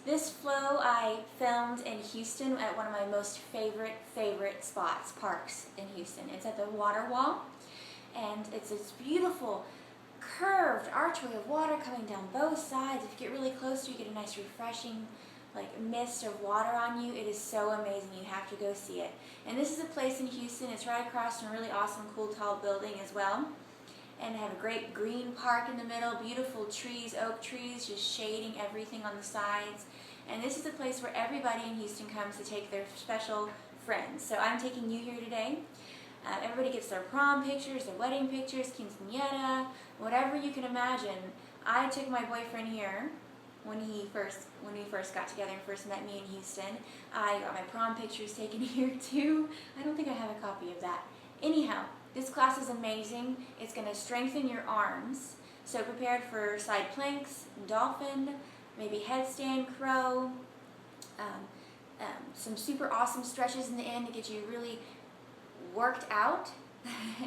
This flow I filmed in Houston at one of my most favorite spots, parks in Houston. It's at the water wall, and it's this beautiful curved archway of water coming down both sides. If you get really close to it, you get a nice refreshing mist of water on you. It is so amazing. You have to go see it. And this is a place in Houston. It's right across from a really awesome, cool, tall building as well. And they have a great green park in the middle, beautiful trees, oak trees, just shading everything on the sides. And this is a place where everybody in Houston comes to take their special friends. So I'm taking you here today. Everybody gets their prom pictures, their wedding pictures, quinceañera, whatever you can imagine. I took my boyfriend here when we first got together and first met me in Houston. I got my prom pictures taken here too. I don't think I have a copy of that. Anyhow, this class is amazing. It's going to strengthen your arms. So prepared for side planks, dolphin, maybe headstand, crow, some super awesome stretches in the end to get you really worked out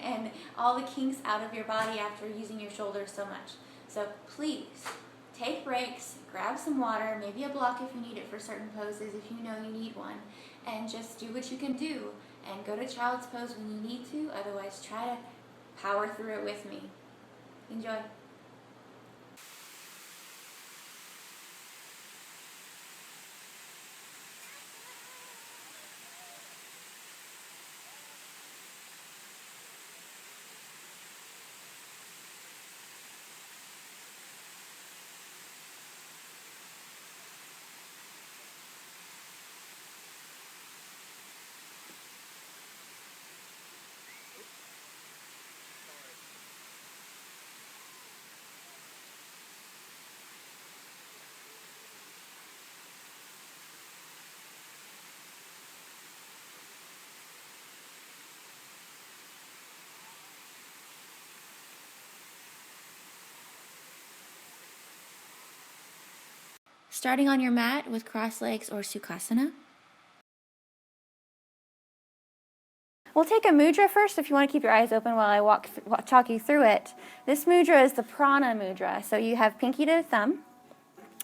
and all the kinks out of your body after using your shoulders so much. So please take breaks, grab some water, maybe a block if you need it for certain poses if you know you need one, and just do what you can do. And go to child's pose when you need to, otherwise try to power through it with me. Enjoy. Starting on your mat with cross legs or Sukhasana. We'll take a mudra first if you want to keep your eyes open while I talk you through it. This mudra is the prana mudra. So you have pinky to thumb,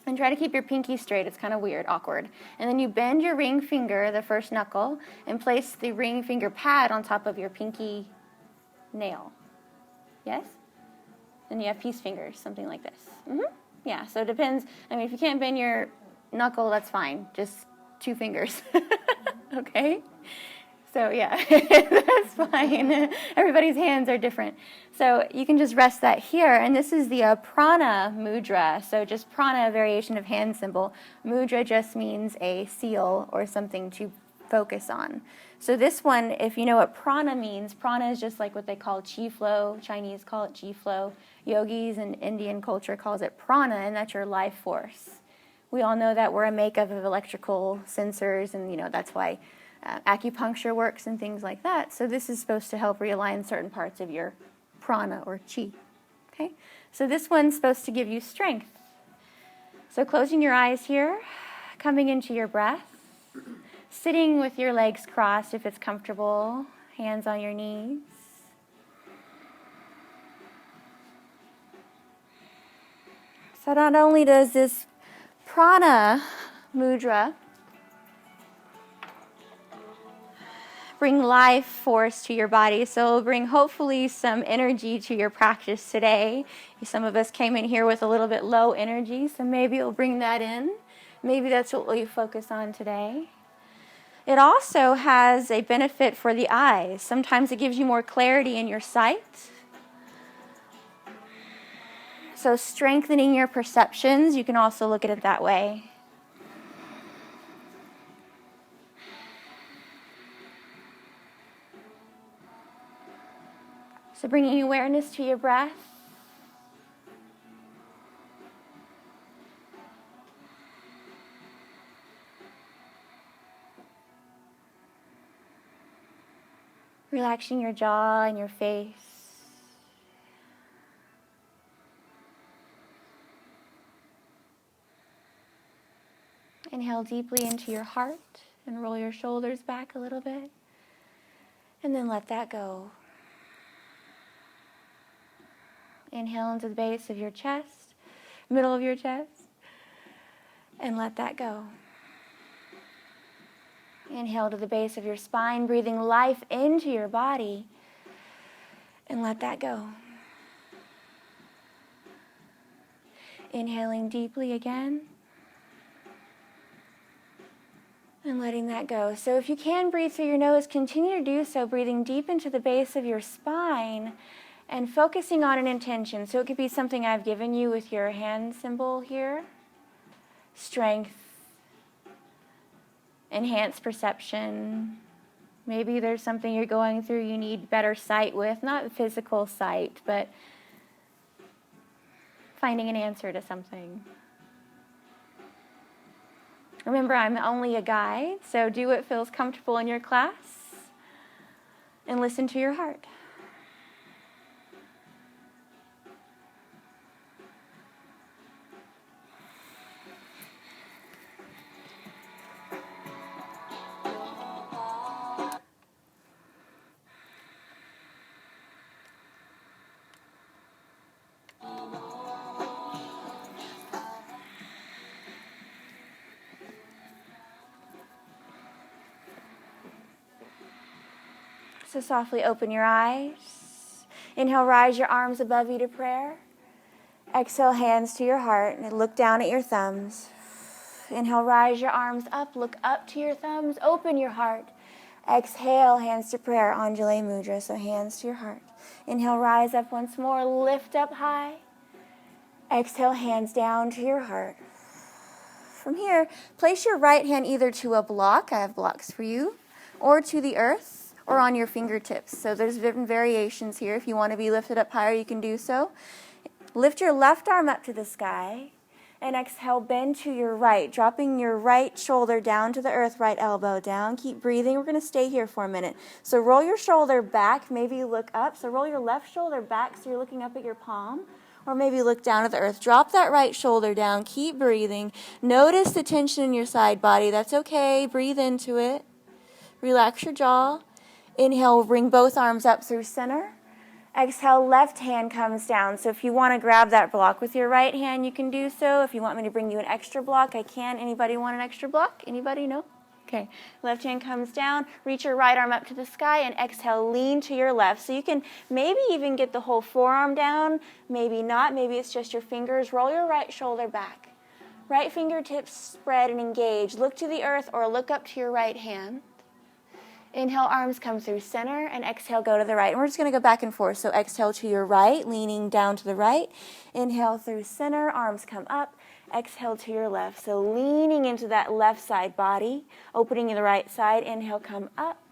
and try to keep your pinky straight. It's kind of weird, awkward. And then you bend your ring finger, the first knuckle, and place the ring finger pad on top of your pinky nail. Yes? And you have peace fingers, something like this. Yeah, so it depends. I mean, if you can't bend your knuckle, that's fine. Just 2 fingers. Okay? So yeah, that's fine. Everybody's hands are different. So you can just rest that here. And this is the prana mudra. So just prana, a variation of hand symbol. Mudra just means a seal or something to focus on. So this one, if you know what prana means, prana is just like what they call chi flow. Chinese call it chi flow. Yogis and Indian culture calls it prana, and that's your life force. We all know that we're a makeup of electrical sensors, and that's why acupuncture works and things like that. So this is supposed to help realign certain parts of your prana or chi. Okay? So this one's supposed to give you strength. So closing your eyes here, coming into your breath, sitting with your legs crossed if it's comfortable, hands on your knees. So not only does this prana mudra bring life force to your body, so it'll bring hopefully some energy to your practice today. Some of us came in here with a little bit low energy, so maybe it'll bring that in. Maybe that's what we'll focus on today. It also has a benefit for the eyes. Sometimes it gives you more clarity in your sight. So strengthening your perceptions, you can also look at it that way. So bringing awareness to your breath. Relaxing your jaw and your face. Inhale deeply into your heart and roll your shoulders back a little bit. And then let that go. Inhale into the base of your chest, middle of your chest. And let that go. Inhale to the base of your spine, breathing life into your body. And let that go. Inhaling deeply again. And letting that go. So if you can breathe through your nose, continue to do so, breathing deep into the base of your spine and focusing on an intention. So it could be something I've given you with your hand symbol here. Strength, enhanced perception. Maybe there's something you're going through you need better sight with, not physical sight, but finding an answer to something. Remember, I'm only a guide, so do what feels comfortable in your class and listen to your heart. So softly open your eyes. Inhale, rise your arms above you to prayer. Exhale, hands to your heart and look down at your thumbs. Inhale, rise your arms up, look up to your thumbs, open your heart. Exhale, hands to prayer, Anjali Mudra, so hands to your heart. Inhale, rise up once more, lift up high. Exhale, hands down to your heart. From here, place your right hand either to a block, I have blocks for you, or to the earth, or on your fingertips. So there's different variations here. If you want to be lifted up higher, you can do so. Lift your left arm up to the sky, and exhale, bend to your right, dropping your right shoulder down to the earth, right elbow down. Keep breathing. We're going to stay here for a minute. So roll your shoulder back, maybe look up. So roll your left shoulder back so you're looking up at your palm, or maybe look down at the earth. Drop that right shoulder down. Keep breathing. Notice the tension in your side body. That's okay. Breathe into it. Relax your jaw. Inhale, bring both arms up through center. Exhale, left hand comes down. So if you want to grab that block with your right hand, you can do so. If you want me to bring you an extra block, I can. Anybody want an extra block? Anybody? No? Okay. Left hand comes down. Reach your right arm up to the sky and exhale, lean to your left. So you can maybe even get the whole forearm down. Maybe not. Maybe it's just your fingers. Roll your right shoulder back. Right fingertips spread and engage. Look to the earth or look up to your right hand. Inhale, arms come through center, and exhale, go to the right. And we're just going to go back and forth. So exhale to your right, leaning down to the right. Inhale through center, arms come up. Exhale to your left. So leaning into that left side body, opening the right side. Inhale, come up.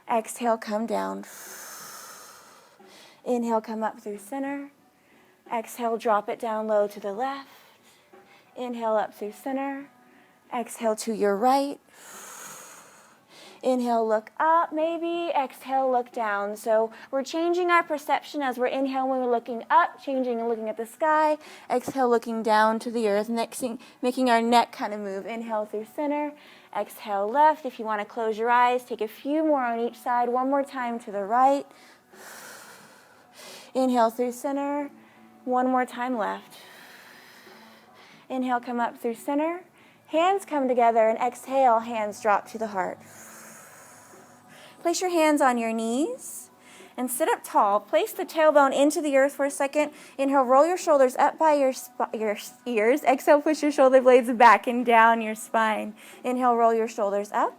Exhale, come down. Inhale, come up through center. Exhale, drop it down low to the left. Inhale, up through center. Exhale to your right. Inhale, look up, maybe. Exhale, look down. So we're changing our perception as we're inhaling, we're looking up, changing and looking at the sky. Exhale, looking down to the earth, making our neck kind of move. Inhale through center. Exhale, left. If you want to close your eyes, take a few more on each side. One more time to the right. Inhale through center. One more time left. Inhale, come up through center. Hands come together, and exhale, hands drop to the heart. Place your hands on your knees and sit up tall. Place the tailbone into the earth for a second. Inhale, roll your shoulders up by your ears. Exhale, push your shoulder blades back and down your spine. Inhale, roll your shoulders up.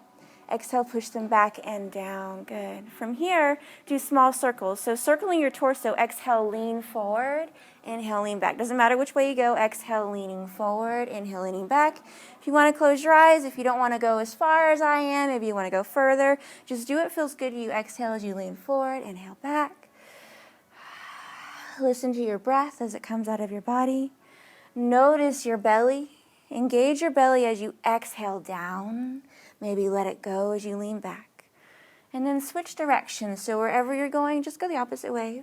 Exhale, push them back and down. Good. From here, do small circles. So circling your torso, exhale, lean forward. Inhale, lean back. Doesn't matter which way you go. Exhale, leaning forward. Inhale, leaning back. If you want to close your eyes, if you don't want to go as far as I am, maybe you want to go further, just do what feels good to you. Exhale as you lean forward. Inhale back. Listen to your breath as it comes out of your body. Notice your belly. Engage your belly as you exhale down. Maybe let it go as you lean back. And then switch directions. So wherever you're going, just go the opposite way.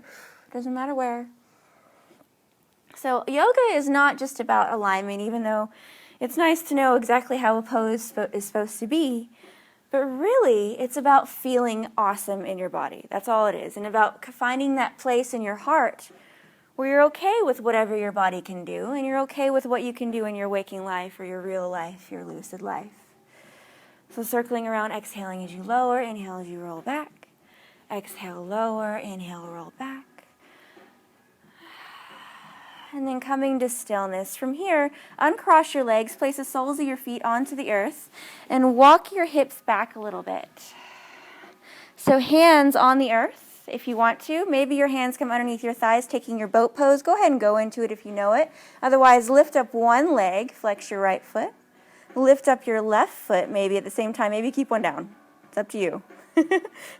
Doesn't matter where. So yoga is not just about alignment, even though it's nice to know exactly how a pose is supposed to be. But really, it's about feeling awesome in your body. That's all it is. And about finding that place in your heart where you're okay with whatever your body can do, and you're okay with what you can do in your waking life or your real life, your lucid life. So circling around, exhaling as you lower, inhale as you roll back. Exhale, lower, inhale, roll back. And then coming to stillness. From here, uncross your legs, place the soles of your feet onto the earth, and walk your hips back a little bit. So hands on the earth, if you want to. Maybe your hands come underneath your thighs, taking your boat pose. Go ahead and go into it if you know it. Otherwise, lift up one leg, flex your right foot. Lift up your left foot maybe at the same time. Maybe keep one down. It's up to you.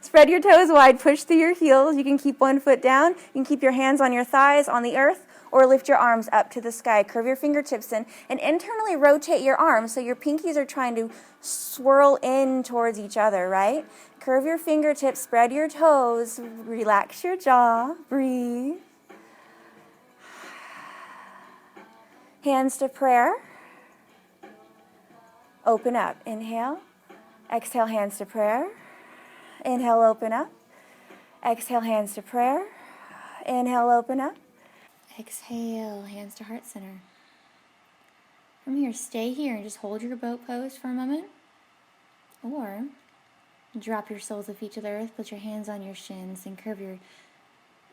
Spread your toes wide, push through your heels. You can keep one foot down. You can keep your hands on your thighs on the earth, or lift your arms up to the sky. Curve your fingertips in and internally rotate your arms so your pinkies are trying to swirl in towards each other, right? Curve your fingertips, spread your toes, relax your jaw, breathe. Hands to prayer. Open up. Inhale. Exhale, hands to prayer. Inhale, open up. Exhale, hands to prayer. Inhale, open up. Exhale, hands to heart center. From here, stay here and just hold your boat pose for a moment. Or drop your soles of feet to the earth, put your hands on your shins, and curve your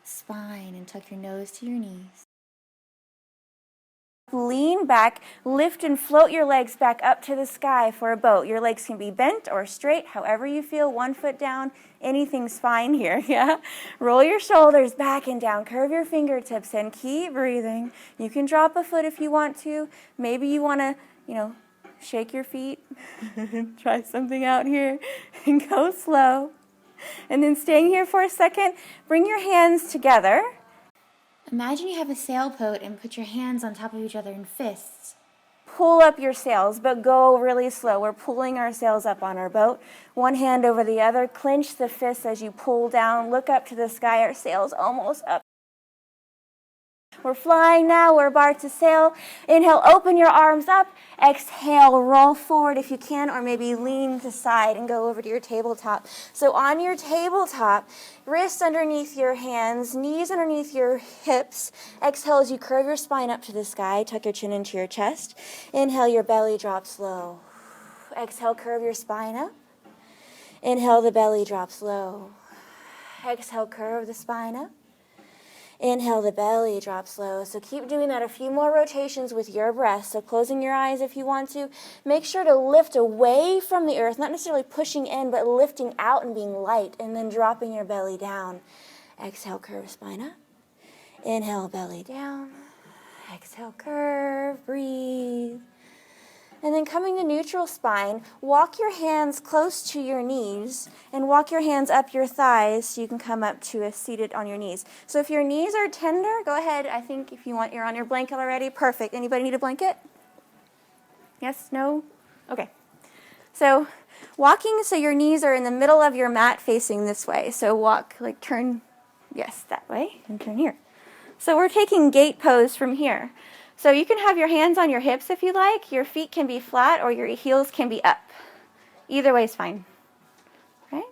spine and tuck your nose to your knees. Lean back, lift and float your legs back up to the sky for a boat. Your legs can be bent or straight, however you feel. One foot down, anything's fine here, yeah? Roll your shoulders back and down. Curve your fingertips and keep breathing. You can drop a foot if you want to. Maybe you want to, shake your feet. Try something out here and go slow. And then staying here for a second, bring your hands together. Imagine you have a sailboat and put your hands on top of each other in fists. Pull up your sails, but go really slow. We're pulling our sails up on our boat. One hand over the other. Clench the fists as you pull down. Look up to the sky. Our sail's almost up. We're flying now. We're about to sail. Inhale, open your arms up. Exhale, roll forward if you can, or maybe lean to the side and go over to your tabletop. So on your tabletop, wrists underneath your hands, knees underneath your hips. Exhale as you curve your spine up to the sky. Tuck your chin into your chest. Inhale, your belly drops low. Exhale, curve your spine up. Inhale, the belly drops low. Exhale, curve the spine up. Inhale, the belly drops low. So keep doing that a few more rotations with your breath. So closing your eyes if you want to. Make sure to lift away from the earth, not necessarily pushing in, but lifting out and being light, and then dropping your belly down. Exhale, curve spine up. Inhale, belly down. Exhale, curve, breathe. And then coming to neutral spine, walk your hands close to your knees and walk your hands up your thighs so you can come up to a seated on your knees. So if your knees are tender, go ahead. I think if you want, you're on your blanket already. Perfect. Anybody need a blanket? Yes? No? Okay. So walking so your knees are in the middle of your mat facing this way. So walk, turn, yes, that way, and turn here. So we're taking gate pose from here. So you can have your hands on your hips if you like. Your feet can be flat or your heels can be up. Either way is fine. Okay?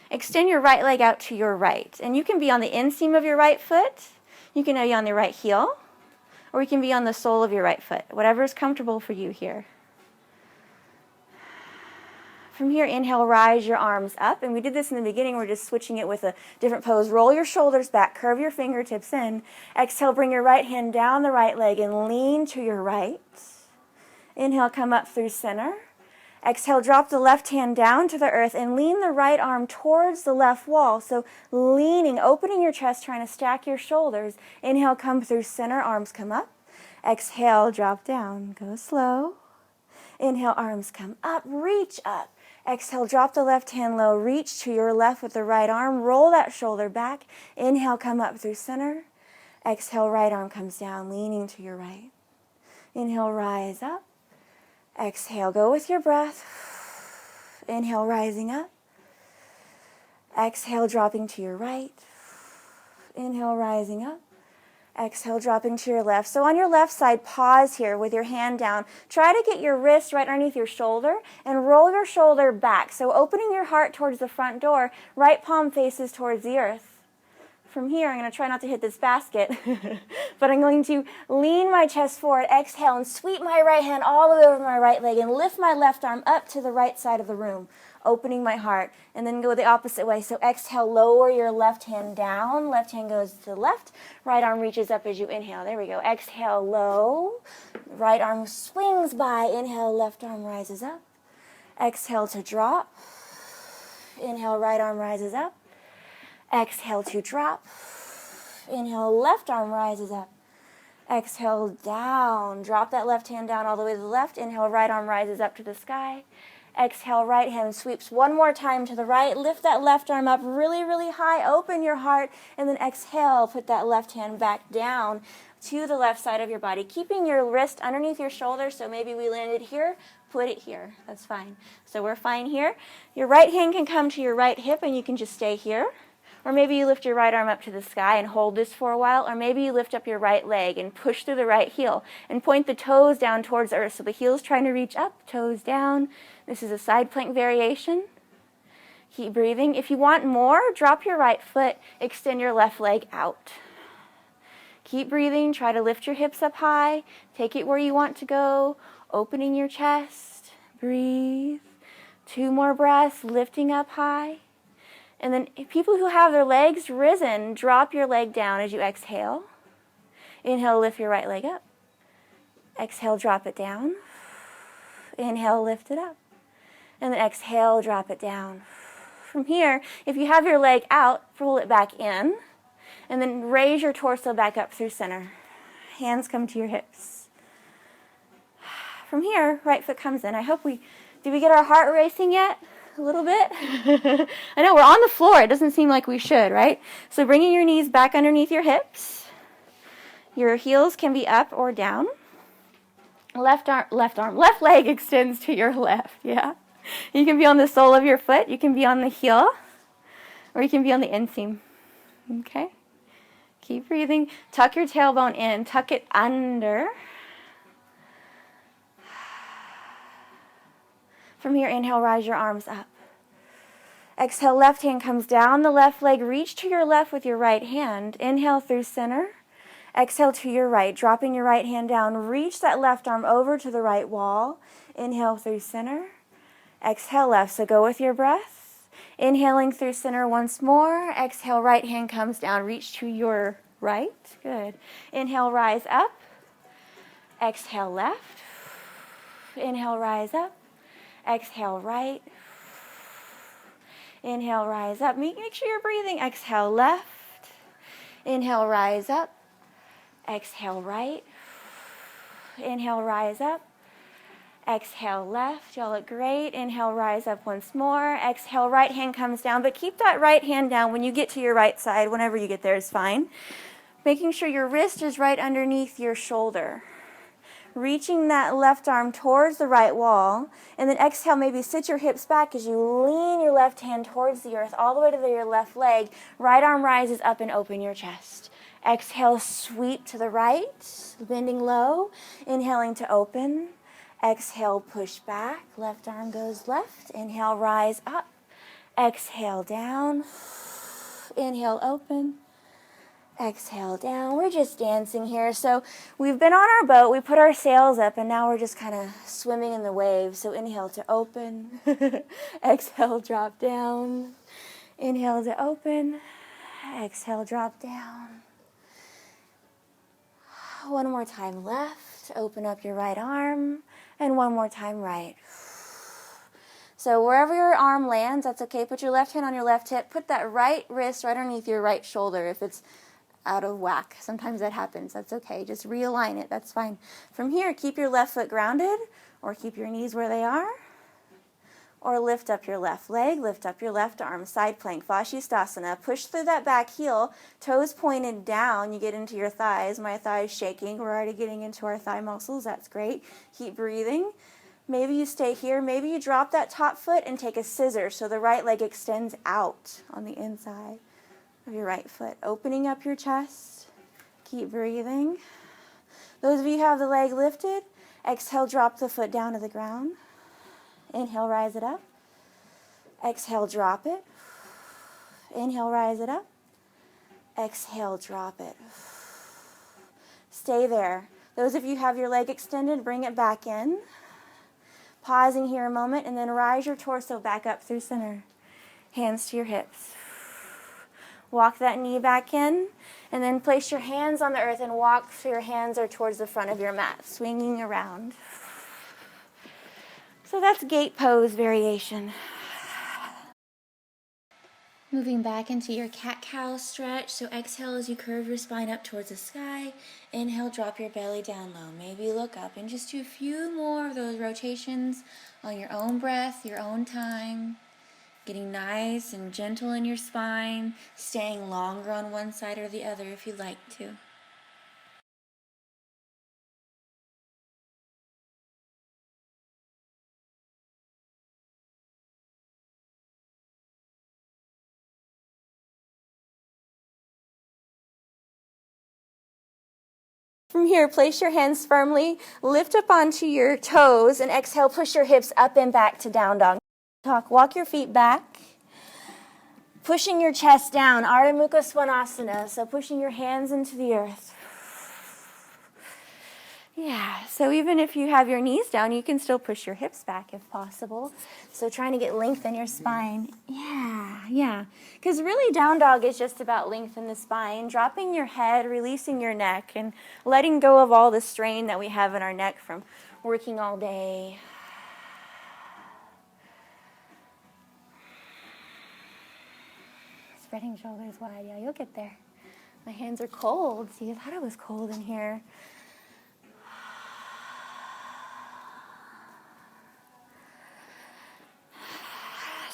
Extend your right leg out to your right. And you can be on the inseam of your right foot. You can be on the right heel. Or you can be on the sole of your right foot. Whatever is comfortable for you here. From here, inhale, rise your arms up. And we did this in the beginning. We're just switching it with a different pose. Roll your shoulders back. Curve your fingertips in. Exhale, bring your right hand down the right leg and lean to your right. Inhale, come up through center. Exhale, drop the left hand down to the earth and lean the right arm towards the left wall. So leaning, opening your chest, trying to stack your shoulders. Inhale, come through center. Arms come up. Exhale, drop down. Go slow. Inhale, arms come up. Reach up. Exhale, drop the left hand low, reach to your left with the right arm, roll that shoulder back. Inhale, come up through center. Exhale, right arm comes down, leaning to your right. Inhale, rise up. Exhale, go with your breath. Inhale, rising up. Exhale, dropping to your right. Inhale, rising up. Exhale, dropping to your left. So on your left side, pause here with your hand down. Try to get your wrist right underneath your shoulder and roll your shoulder back. So opening your heart towards the front door, right palm faces towards the earth. From here, I'm going to try not to hit this basket, but I'm going to lean my chest forward, exhale, and sweep my right hand all the way over my right leg and lift my left arm up to the right side of the room, opening my heart, and then go the opposite way. So exhale, lower your left hand down, left hand goes to the left, right arm reaches up as you inhale. There we go. Exhale, low, right arm swings by, inhale, left arm rises up. Exhale to drop, inhale, right arm rises up. Exhale to drop. Inhale, left arm rises up. Exhale, down. Drop that left hand down all the way to the left. Inhale, right arm rises up to the sky. Exhale, right hand sweeps one more time to the right. Lift that left arm up really, really high. Open your heart. And then exhale, put that left hand back down to the left side of your body, keeping your wrist underneath your shoulder. So maybe we landed here. Put it here. That's fine. So we're fine here. Your right hand can come to your right hip, and you can just stay here. Or maybe you lift your right arm up to the sky and hold this for a while. Or maybe you lift up your right leg and push through the right heel and point the toes down towards the earth. So the heel's trying to reach up, toes down. This is a side plank variation. Keep breathing. If you want more, drop your right foot, extend your left leg out. Keep breathing. Try to lift your hips up high. Take it where you want to go. Opening your chest. Breathe. 2 more breaths, lifting up high. And then people who have their legs risen, drop your leg down as you exhale. Inhale, lift your right leg up. Exhale, drop it down. Inhale, lift it up. And then exhale, drop it down. From here, if you have your leg out, pull it back in. And then raise your torso back up through center. Hands come to your hips. From here, right foot comes in. Did we get our heart racing yet? A little bit? I know, we're on the floor. It doesn't seem like we should, right? So bringing your knees back underneath your hips. Your heels can be up or down. Left leg extends to your left, yeah? You can be on the sole of your foot. You can be on the heel. Or you can be on the inseam, okay? Keep breathing. Tuck your tailbone in. Tuck it under. From here, inhale, rise your arms up. Exhale, left hand comes down the left leg. Reach to your left with your right hand. Inhale through center. Exhale to your right, dropping your right hand down. Reach that left arm over to the right wall. Inhale through center. Exhale left, so go with your breath. Inhaling through center once more. Exhale, right hand comes down. Reach to your right. Good. Inhale, rise up. Exhale, left. Inhale, rise up. Exhale, right. Inhale, rise up. Make sure you're breathing. Exhale, left. Inhale, rise up. Exhale, right. Inhale, rise up. Exhale, left. Y'all look great. Inhale, rise up once more. Exhale, right hand comes down. But keep that right hand down when you get to your right side. Whenever you get there is fine. Making sure your wrist is right underneath your shoulder. Reaching that left arm towards the right wall. And then exhale, maybe sit your hips back as you lean your left hand towards the earth all the way to your left leg. Right arm rises up and open your chest. Exhale, sweep to the right, bending low. Inhaling to open. Exhale, push back. Left arm goes left. Inhale, rise up. Exhale, down. Inhale, open. Exhale, down. We're just dancing here. So we've been on our boat. We put our sails up, and now we're just kind of swimming in the waves. So inhale to open. Exhale, drop down. Inhale to open. Exhale, drop down. One more time left. Open up your right arm. And one more time right. So wherever your arm lands, that's okay. Put your left hand on your left hip. Put that right wrist right underneath your right shoulder if it's out of whack. Sometimes that happens. That's okay. Just realign it. That's fine. From here, keep your left foot grounded or keep your knees where they are. Or lift up your left leg, lift up your left arm, side plank, Vashisthasana. Push through that back heel, toes pointed down. You get into your thighs. My thighs shaking. We're already getting into our thigh muscles. That's great. Keep breathing. Maybe you stay here. Maybe you drop that top foot and take a scissor so the right leg extends out on the inside of your right foot. Opening up your chest. Keep breathing. Those of you who have the leg lifted, exhale, drop the foot down to the ground. Inhale, rise it up. Exhale, drop it. Inhale, rise it up. Exhale, drop it. Stay there. Those of you who have your leg extended, bring it back in. Pausing here a moment, and then rise your torso back up through center. Hands to your hips. Walk that knee back in, and then place your hands on the earth and walk so your hands are towards the front of your mat, swinging around. So that's gate pose variation. Moving back into your cat-cow stretch. So exhale as you curve your spine up towards the sky. Inhale, drop your belly down low. Maybe look up and just do a few more of those rotations on your own breath, your own time. Getting nice and gentle in your spine, staying longer on one side or the other if you'd like to. From here, place your hands firmly, lift up onto your toes, and exhale, push your hips up and back to down dog. Walk your feet back, pushing your chest down, Ardha Mukha Svanasana, so pushing your hands into the earth. Yeah, so even if you have your knees down, you can still push your hips back if possible. So trying to get length in your spine. Yeah. Because really down dog is just about length in the spine, dropping your head, releasing your neck, and letting go of all the strain that we have in our neck from working all day. Spreading shoulders wide. Yeah, you'll get there. My hands are cold. See, I thought it was cold in here.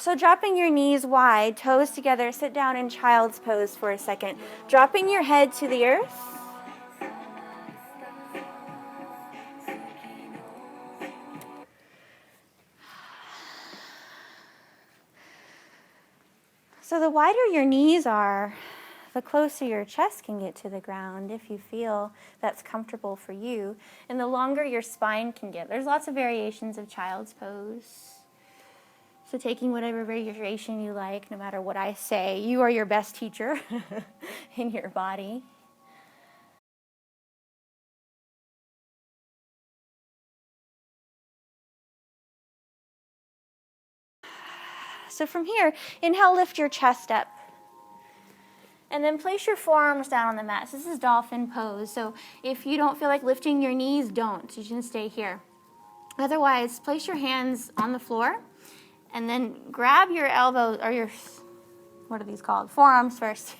So dropping your knees wide, toes together, sit down in child's pose for a second. Dropping your head to the earth. So the wider your knees are, the closer your chest can get to the ground if you feel that's comfortable for you. And the longer your spine can get. There's lots of variations of child's pose. So taking whatever variation you like, no matter what I say, you are your best teacher in your body. So from here, inhale, lift your chest up. And then place your forearms down on the mat. So this is dolphin pose. So if you don't feel like lifting your knees, don't. You can stay here. Otherwise, place your hands on the floor. And then grab your elbows, or your, what are these called? Forearms first.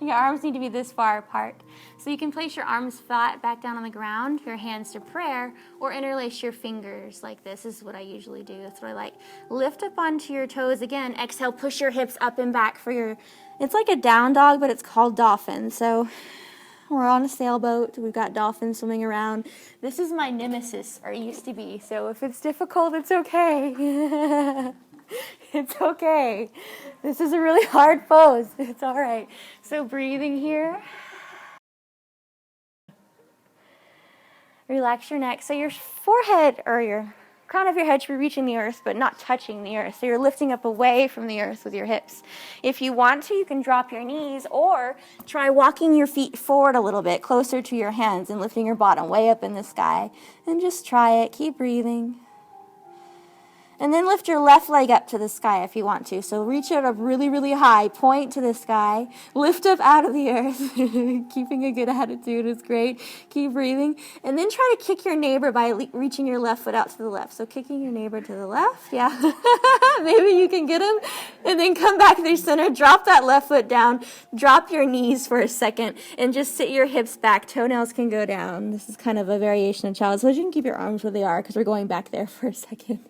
Your arms need to be this far apart. So you can place your arms flat back down on the ground, your hands to prayer, or interlace your fingers like this. This is what I usually do. That's what I like. Lift up onto your toes. Again, exhale, push your hips up and back for your, it's like a down dog, but it's called dolphin. So we're on a sailboat. We've got dolphins swimming around. This is my nemesis, or it used to be. So if it's difficult, it's okay. It's okay. This is a really hard pose. It's all right. So breathing here. Relax your neck. So your forehead, or your crown of your head should be reaching the earth, but not touching the earth. So you're lifting up away from the earth with your hips. If you want to, you can drop your knees, or try walking your feet forward a little bit, closer to your hands, and lifting your bottom way up in the sky. And just try it. Keep breathing. And then lift your left leg up to the sky if you want to. So reach it up really, really high. Point to the sky. Lift up out of the earth. Keeping a good attitude is great. Keep breathing. And then try to kick your neighbor by reaching your left foot out to the left. So kicking your neighbor to the left. Yeah. Maybe you can get him. And then come back through center. Drop that left foot down. Drop your knees for a second. And just sit your hips back. Toenails can go down. This is kind of a variation of child's pose. You can keep your arms where they are because we're going back there for a second.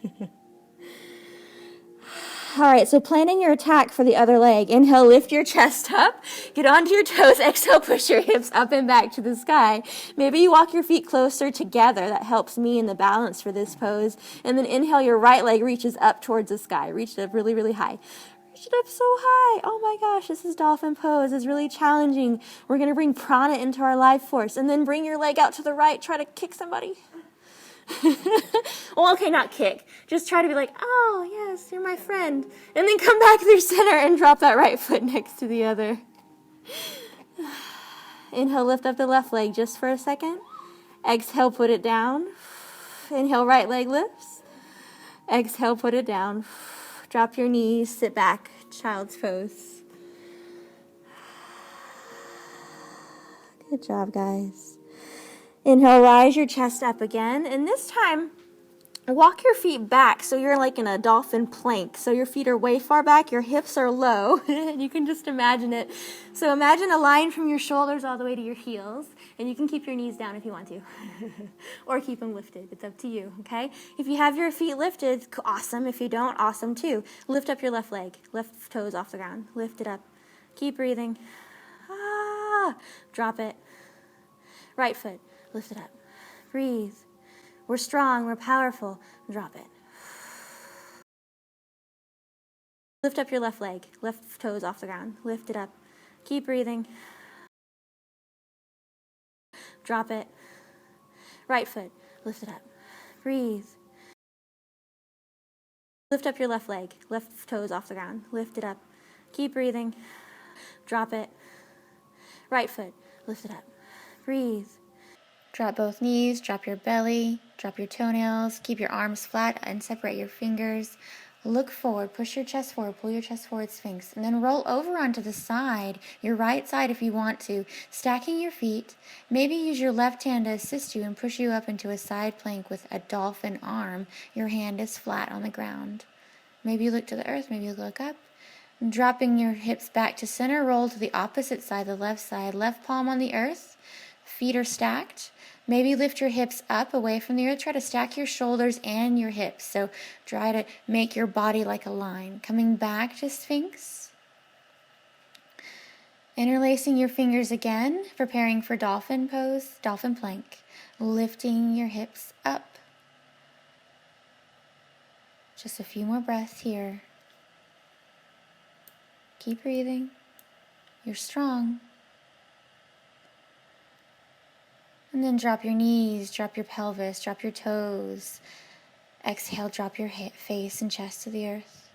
All right, so planning your attack for the other leg. Inhale, lift your chest up. Get onto your toes. Exhale, push your hips up and back to the sky. Maybe you walk your feet closer together. That helps me in the balance for this pose. And then inhale, your right leg reaches up towards the sky. Reach it up really, really high. Reach it up so high. Oh my gosh, this is dolphin pose. It's really challenging. We're going to bring prana into our life force. And then bring your leg out to the right. Try to kick somebody. Well, okay, not kick. Just try to be like, oh, yes, you're my friend. And then come back through center and drop that right foot next to the other. Inhale, lift up the left leg just for a second. Exhale, put it down. Inhale, right leg lifts. Exhale, put it down. Drop your knees, sit back, child's pose. Good job, guys. Inhale, rise your chest up again. And this time, walk your feet back so you're like in a dolphin plank. So your feet are way far back, your hips are low. You can just imagine it. So imagine a line from your shoulders all the way to your heels. And you can keep your knees down if you want to. Or keep them lifted. It's up to you, okay? If you have your feet lifted, awesome. If you don't, awesome too. Lift up your left leg. Left toes off the ground. Lift it up. Keep breathing. Drop it. Right foot. Lift it up. Breathe. We're strong. We're powerful. Drop it. Lift up your left leg. Left toes off the ground. Lift it up. Keep breathing. Drop it. Right foot. Lift it up. Breathe. Lift up your left leg. Left toes off the ground. Lift it up. Keep breathing. Drop it. Right foot. Lift it up. Breathe. Drop both knees, drop your belly, drop your toenails, keep your arms flat and separate your fingers. Look forward, push your chest forward, pull your chest forward, Sphinx, and then roll over onto the side, your right side if you want to, stacking your feet. Maybe use your left hand to assist you and push you up into a side plank with a dolphin arm. Your hand is flat on the ground. Maybe you look to the earth, maybe you look up. Dropping your hips back to center, roll to the opposite side, the left side, left palm on the earth, feet are stacked. Maybe lift your hips up away from the earth. Try to stack your shoulders and your hips. So try to make your body like a line. Coming back to Sphinx. Interlacing your fingers again, preparing for dolphin pose, dolphin plank. Lifting your hips up. Just a few more breaths here. Keep breathing. You're strong. And then drop your knees, drop your pelvis, drop your toes. Exhale, drop your face and chest to the earth.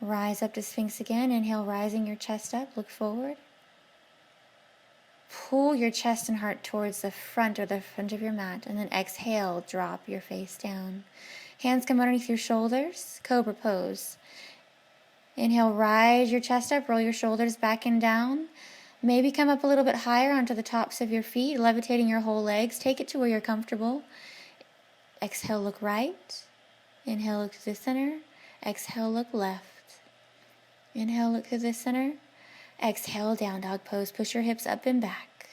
Rise up to Sphinx again. Inhale, rising your chest up. Look forward. Pull your chest and heart towards the front of your mat. And then exhale, drop your face down. Hands come underneath your shoulders. Cobra pose. Inhale, rise your chest up. Roll your shoulders back and down. Maybe come up a little bit higher onto the tops of your feet, levitating your whole legs. Take it to where you're comfortable. Exhale, look right. Inhale, look to the center. Exhale, look left. Inhale, look to the center. Exhale, down dog pose. Push your hips up and back.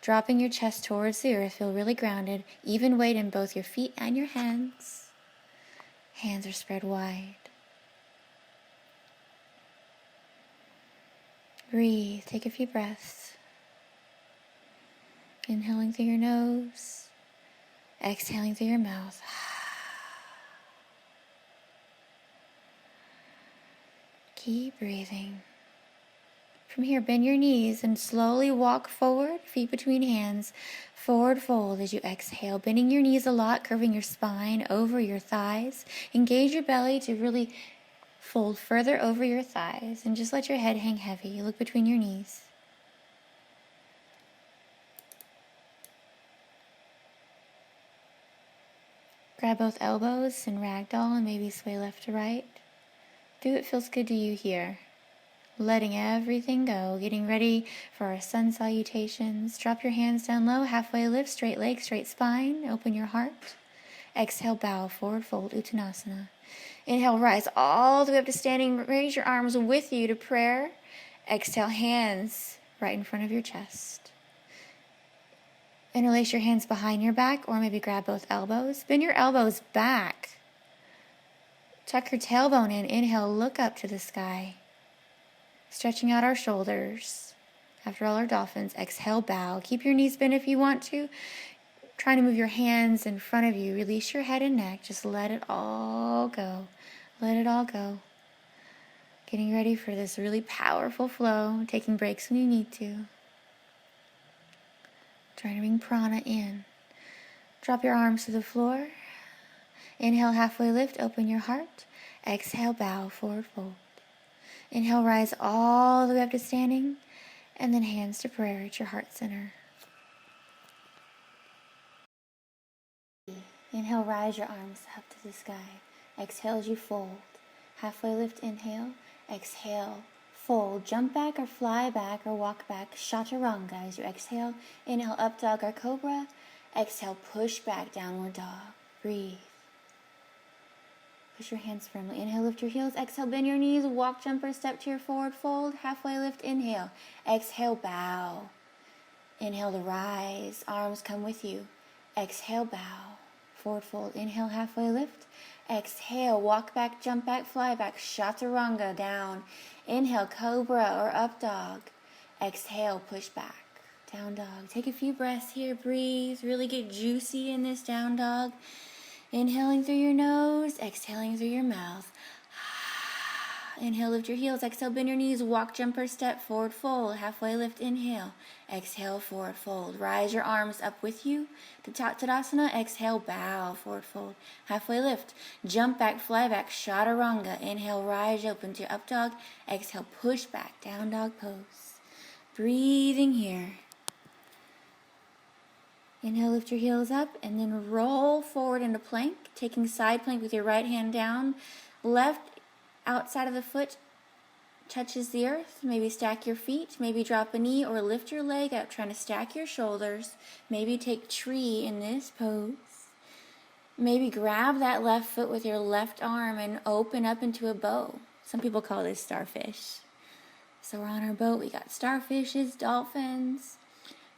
Dropping your chest towards the earth. Feel really grounded. Even weight in both your feet and your hands. Hands are spread wide. Breathe. Take a few breaths. Inhaling through your nose. Exhaling through your mouth. Keep breathing. From here, bend your knees and slowly walk forward, feet between hands. Forward fold as you exhale, bending your knees a lot, curving your spine over your thighs. Engage your belly to really fold further over your thighs and just let your head hang heavy. Look between your knees. Grab both elbows and ragdoll and maybe sway left to right. Do what feels good to you here. Letting everything go. Getting ready for our sun salutations. Drop your hands down low. Halfway lift. Straight legs, straight spine. Open your heart. Exhale, bow, forward fold, Uttanasana. Inhale, rise all the way up to standing. Raise your arms with you to prayer. Exhale, hands right in front of your chest. Interlace your hands behind your back or maybe grab both elbows. Bend your elbows back. Tuck your tailbone in. Inhale, look up to the sky. Stretching out our shoulders. After all our dolphins, exhale, bow. Keep your knees bent if you want to. Trying to move your hands in front of you. Release your head and neck. Just let it all go. Let it all go. Getting ready for this really powerful flow. Taking breaks when you need to. Trying to bring prana in. Drop your arms to the floor. Inhale, halfway lift. Open your heart. Exhale, bow, forward fold. Inhale, rise all the way up to standing. And then hands to prayer at your heart center. Inhale, rise your arms up to the sky. Exhale as you fold. Halfway lift, inhale. Exhale, fold. Jump back or fly back or walk back. Chaturanga as you exhale. Inhale, up dog or cobra. Exhale, push back, downward dog. Breathe. Push your hands firmly. Inhale, lift your heels. Exhale, bend your knees. Walk, jump, or step to your forward fold. Halfway lift, inhale. Exhale, bow. Inhale to rise. Arms come with you. Exhale, bow. Forward fold. Inhale, halfway lift. Exhale, walk back, jump back, fly back. Chaturanga, down. Inhale, cobra or up dog. Exhale, push back. Down dog. Take a few breaths here. Breathe. Really get juicy in this down dog. Inhaling through your nose, exhaling through your mouth. Inhale, lift your heels. Exhale, bend your knees. Walk, jump, or step. Forward fold. Halfway lift, inhale. Exhale, forward fold. Rise your arms up with you to Tadasana. Exhale, bow, forward fold. Halfway lift. Jump back, fly back. Chaturanga. Inhale, rise open to up dog. Exhale, push back. Down dog pose. Breathing here. Inhale, lift your heels up, and then roll forward into plank, taking side plank with your right hand down. Left outside of the foot touches the earth. Maybe stack your feet, maybe drop a knee or lift your leg up, trying to stack your shoulders. Maybe take tree in this pose. Maybe grab that left foot with your left arm and open up into a bow. Some people call this starfish. So we're on our boat. We got starfishes, dolphins.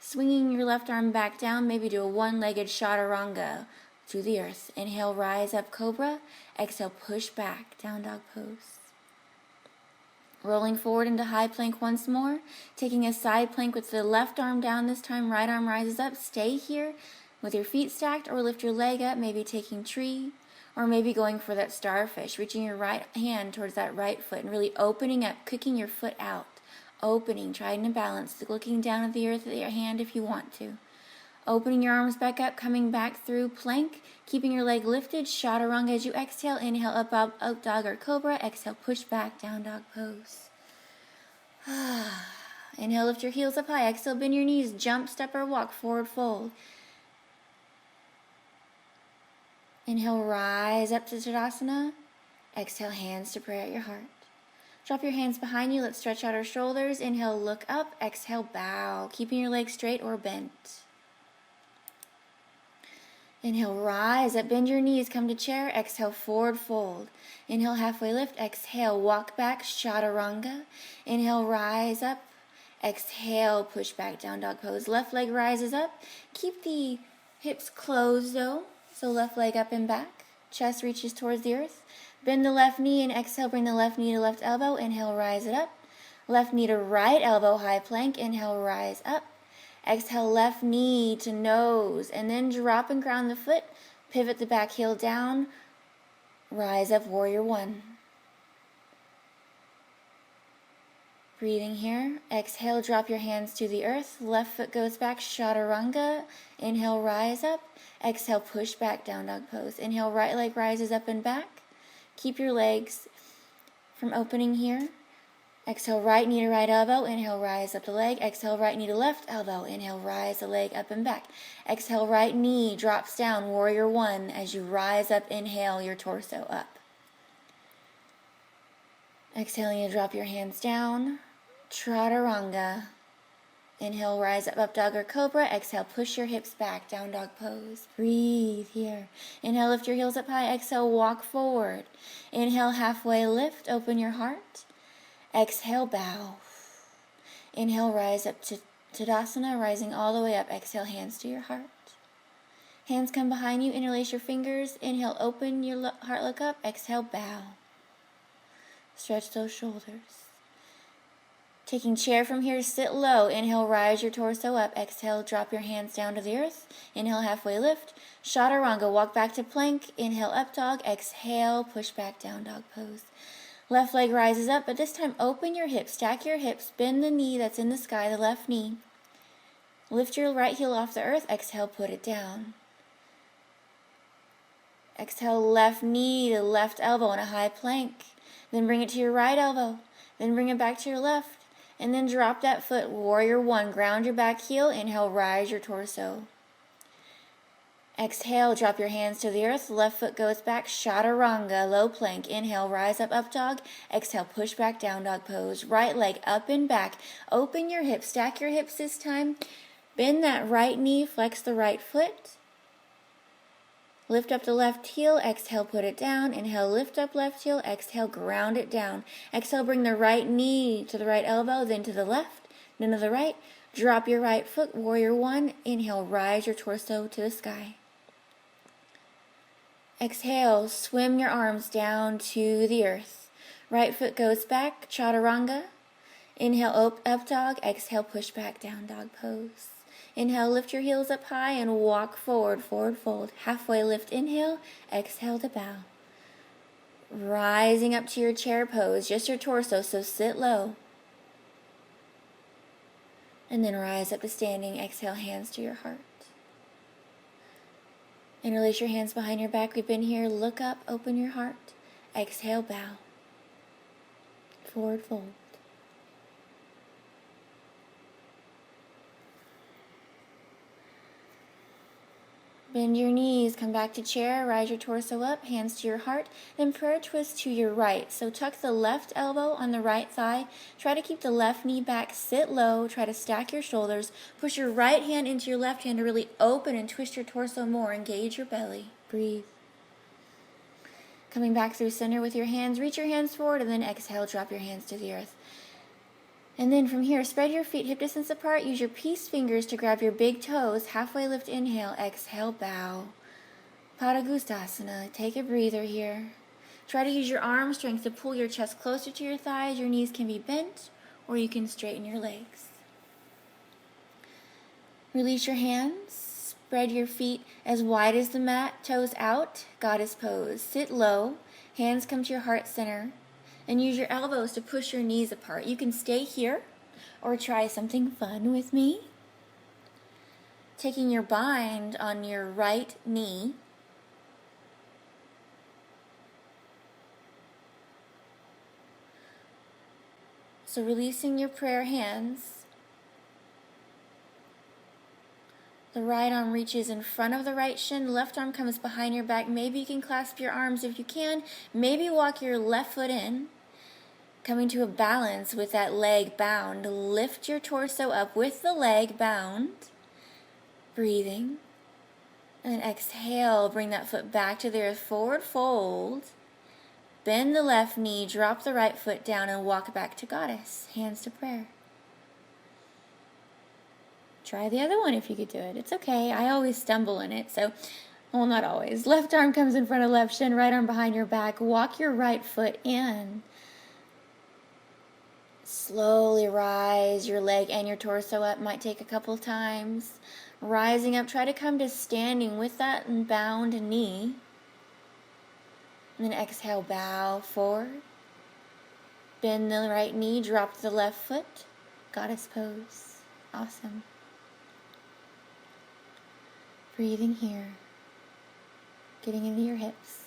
Swinging your left arm back down, maybe do a one-legged chaturanga to the earth. Inhale, rise up, cobra. Exhale, push back, down dog pose. Rolling forward into high plank once more. Taking a side plank with the left arm down this time. Right arm rises up. Stay here with your feet stacked or lift your leg up, maybe taking tree. Or maybe going for that starfish, reaching your right hand towards that right foot and really opening up, kicking your foot out. Opening, trying to balance, looking down at the earth with your hand if you want to. Opening your arms back up, coming back through plank, keeping your leg lifted, chaturanga as you exhale. Inhale, up dog or cobra. Exhale, push back, down dog pose. Inhale, lift your heels up high. Exhale, bend your knees, jump, step, or walk, forward fold. Inhale, rise up to Tadasana. Exhale, hands to prayer at your heart. Drop your hands behind you. Let's stretch out our shoulders. Inhale, look up. Exhale, bow. Keeping your legs straight or bent. Inhale, rise up. Bend your knees. Come to chair. Exhale, forward fold. Inhale, halfway lift. Exhale, walk back. Chaturanga. Inhale, rise up. Exhale, push back. Down dog pose. Left leg rises up. Keep the hips closed though. So left leg up and back. Chest reaches towards the earth. Bend the left knee and exhale, bring the left knee to left elbow. Inhale, rise it up. Left knee to right elbow, high plank. Inhale, rise up. Exhale, left knee to nose. And then drop and ground the foot. Pivot the back heel down. Rise up, warrior one. Breathing here. Exhale, drop your hands to the earth. Left foot goes back, chaturanga. Inhale, rise up. Exhale, push back, down dog pose. Inhale, right leg rises up and back. Keep your legs from opening here. Exhale, right knee to right elbow. Inhale, rise up the leg. Exhale, right knee to left elbow. Inhale, rise the leg up and back. Exhale, right knee drops down, warrior one. As you rise up, inhale your torso up. Exhaling to drop your hands down. Chaturanga. Inhale, rise up, up dog or cobra. Exhale, push your hips back, down dog pose. Breathe here. Inhale, lift your heels up high. Exhale, walk forward. Inhale, halfway lift, open your heart. Exhale, bow. Inhale, rise up to Tadasana, rising all the way up. Exhale, hands to your heart. Hands come behind you, interlace your fingers. Inhale, open your heart, look up. Exhale, bow. Stretch those shoulders. Taking chair from here, sit low. Inhale, rise your torso up. Exhale, drop your hands down to the earth. Inhale, halfway lift. Chaturanga, walk back to plank. Inhale, up dog. Exhale, push back, down dog pose. Left leg rises up, but this time open your hips. Stack your hips. Bend the knee that's in the sky, the left knee. Lift your right heel off the earth. Exhale, put it down. Exhale, left knee to left elbow in a high plank. Then bring it to your right elbow. Then bring it back to your left. And then drop that foot, warrior one. Ground your back heel. Inhale, rise your torso. Exhale, drop your hands to the earth. Left foot goes back, chaturanga, low plank. Inhale, rise up, up dog. Exhale, push back, down dog pose. Right leg up and back. Open your hips, stack your hips this time. Bend that right knee, flex the right foot. Lift up the left heel, exhale, put it down. Inhale, lift up left heel, exhale, ground it down. Exhale, bring the right knee to the right elbow, then to the left, then to the right. Drop your right foot, warrior one. Inhale, rise your torso to the sky. Exhale, swim your arms down to the earth. Right foot goes back, chaturanga. Inhale, up dog. Exhale, push back, down dog pose. Inhale, lift your heels up high and walk forward, forward fold. Halfway lift, inhale. Exhale to bow. Rising up to your chair pose, just your torso, so sit low. And then rise up to standing. Exhale, hands to your heart. Interlace your hands behind your back. We've been here. Look up, open your heart. Exhale, bow. Forward fold. Bend your knees, come back to chair, rise your torso up, hands to your heart, then prayer twist to your right. So tuck the left elbow on the right thigh, try to keep the left knee back, sit low, try to stack your shoulders, push your right hand into your left hand to really open and twist your torso more, engage your belly, breathe. Coming back through center with your hands, reach your hands forward and then exhale, drop your hands to the earth. And then from here, spread your feet hip distance apart. Use your peace fingers to grab your big toes. Halfway lift, inhale, exhale, bow. Padagustasana. Take a breather here. Try to use your arm strength to pull your chest closer to your thighs. Your knees can be bent, or you can straighten your legs. Release your hands. Spread your feet as wide as the mat. Toes out, goddess pose. Sit low. Hands come to your heart center. And use your elbows to push your knees apart. You can stay here or try something fun with me. Taking your bind on your right knee. So releasing your prayer hands. The right arm reaches in front of the right shin. Left arm comes behind your back. Maybe you can clasp your arms if you can. Maybe walk your left foot in. Coming to a balance with that leg bound. Lift your torso up with the leg bound. Breathing. And then exhale, bring that foot back to the earth. Forward fold. Bend the left knee, drop the right foot down, and walk back to goddess. Hands to prayer. Try the other one if you could do it. It's okay. I always stumble in it, so, well, not always. Left arm comes in front of left shin, right arm behind your back. Walk your right foot in. Slowly rise your leg and your torso up. Might take a couple times. Rising up, try to come to standing with that bound knee. And then exhale, bow forward. Bend the right knee, drop the left foot. Goddess pose. Awesome. Breathing here. Getting into your hips.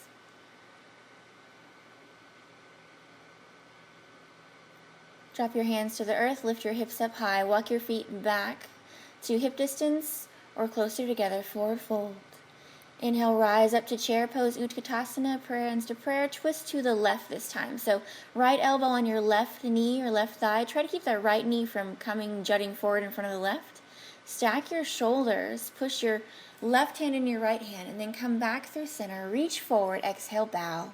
Drop your hands to the earth, lift your hips up high, walk your feet back to hip distance or closer together, forward fold. Inhale, rise up to chair pose, Utkatasana, prayer hands to prayer, twist to the left this time. So right elbow on your left knee or left thigh, try to keep that right knee from jutting forward in front of the left. Stack your shoulders, push your left hand in your right hand, and then come back through center, reach forward, exhale, bow.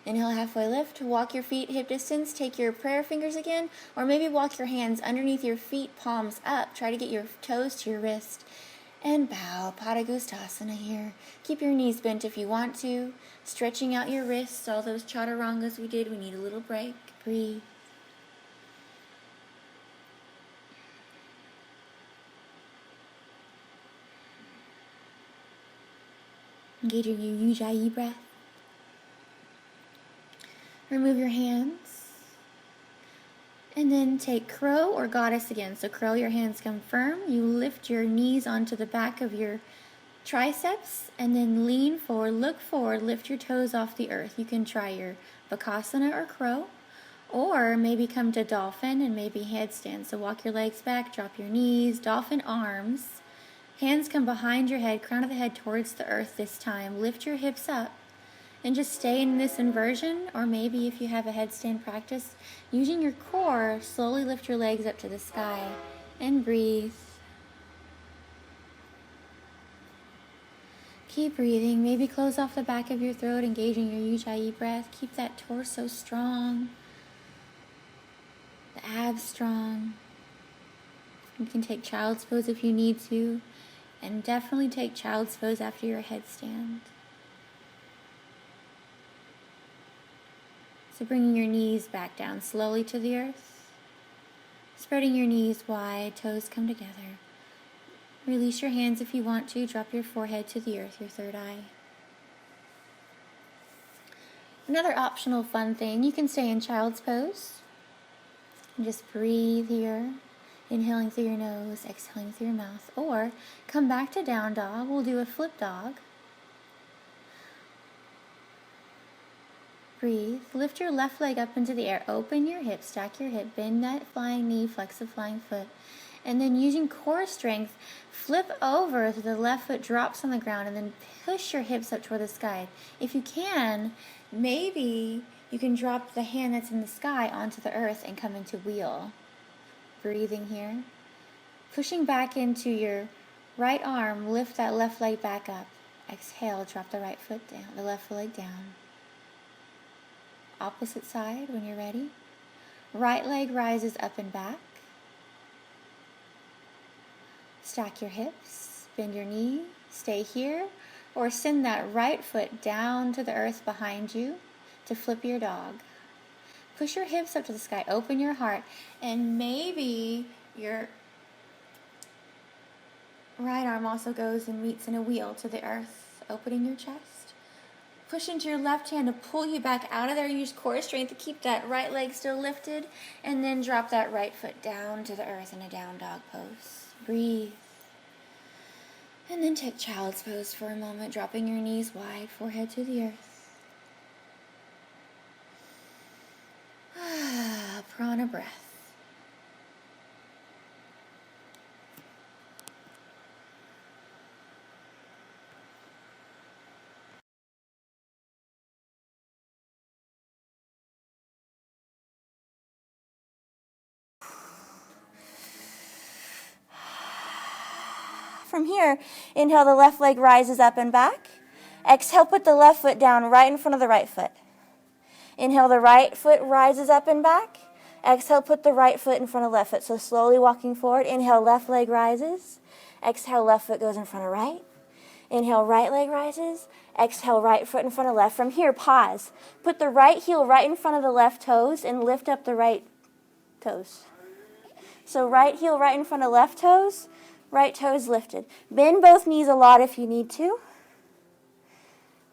Inhale, halfway lift, walk your feet hip distance, take your prayer fingers again, or maybe walk your hands underneath your feet, palms up. Try to get your toes to your wrist, and bow, Padagustasana here. Keep your knees bent if you want to, stretching out your wrists, all those chaturangas we did, we need a little break, breathe. Engage your Ujjayi breath. Remove your hands. And then take crow or goddess again. So crow, your hands come firm. You lift your knees onto the back of your triceps and then lean forward, look forward, lift your toes off the earth. You can try your Bakasana or crow, Or maybe come to dolphin and maybe headstand. So walk your legs back, drop your knees, dolphin arms. Hands come behind your head, crown of the head towards the earth this time. Lift your hips up and just stay in this inversion, or maybe if you have a headstand practice, using your core, slowly lift your legs up to the sky and breathe. Keep breathing. Maybe close off the back of your throat, engaging your Ujjayi breath. Keep that torso strong, the abs strong. You can take child's pose if you need to, and definitely take child's pose after your headstand. So bringing your knees back down slowly to the earth, spreading your knees wide, toes come together. Release your hands if you want to, drop your forehead to the earth, your third eye. Another optional fun thing, you can stay in child's pose and just breathe here, inhaling through your nose, exhaling through your mouth, or come back to down dog. We'll do a flip dog. Breathe. Lift your left leg up into the air. Open your hip, stack your hip, bend that flying knee, flex the flying foot. And then using core strength, flip over so the left foot drops on the ground and then push your hips up toward the sky. If you can, maybe you can drop the hand that's in the sky onto the earth and come into wheel. Breathing here. Pushing back into your right arm, lift that left leg back up. Exhale, drop the right foot down, the left leg down. Opposite side when you're ready. Right leg rises up and back. Stack your hips, bend your knee, stay here, or send that right foot down to the earth behind you to flip your dog. Push your hips up to the sky, open your heart, and maybe your right arm also goes and meets in a wheel to the earth, opening your chest. Push into your left hand to pull you back out of there. Use core strength to keep that right leg still lifted, and then drop that right foot down to the earth in a down dog pose. Breathe. And then take child's pose for a moment, dropping your knees wide, forehead to the earth. Prana breath. From here, inhale, the left leg rises up and back. Exhale, put the left foot down right in front of the right foot. Inhale, the right foot rises up and back. Exhale, put the right foot in front of left foot. So slowly walking forward. Inhale, left leg rises. Exhale, left foot goes in front of right. Inhale, right leg rises. Exhale, right foot in front of left. From here, pause. Put the right heel right in front of the left toes and lift up the right toes. So right heel right in front of left toes. Right toes lifted. Bend both knees a lot if you need to.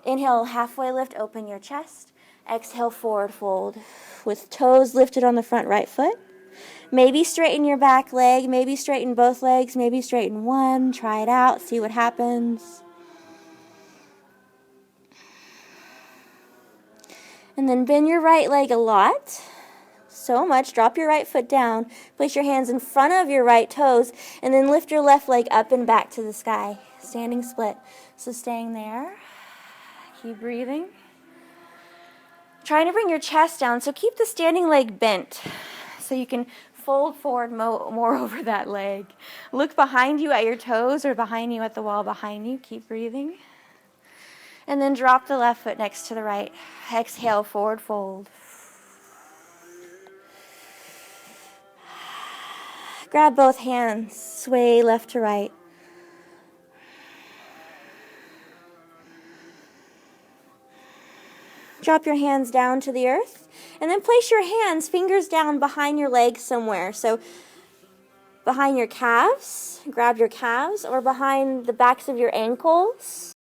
Inhale, halfway lift, open your chest. Exhale, forward fold with toes lifted on the front right foot. Maybe straighten your back leg, maybe straighten both legs, maybe straighten one. Try it out, see what happens. And then bend your right leg a lot. So much. Drop your right foot down. Place your hands in front of your right toes. And then lift your left leg up and back to the sky. Standing split. So staying there. Keep breathing. Trying to bring your chest down. So keep the standing leg bent. So you can fold forward more over that leg. Look behind you at your toes or behind you at the wall behind you. Keep breathing. And then drop the left foot next to the right. Exhale, forward fold. Grab both hands, sway left to right. Drop your hands down to the earth, and then place your hands, fingers down behind your legs somewhere. So behind your calves, grab your calves, or behind the backs of your ankles.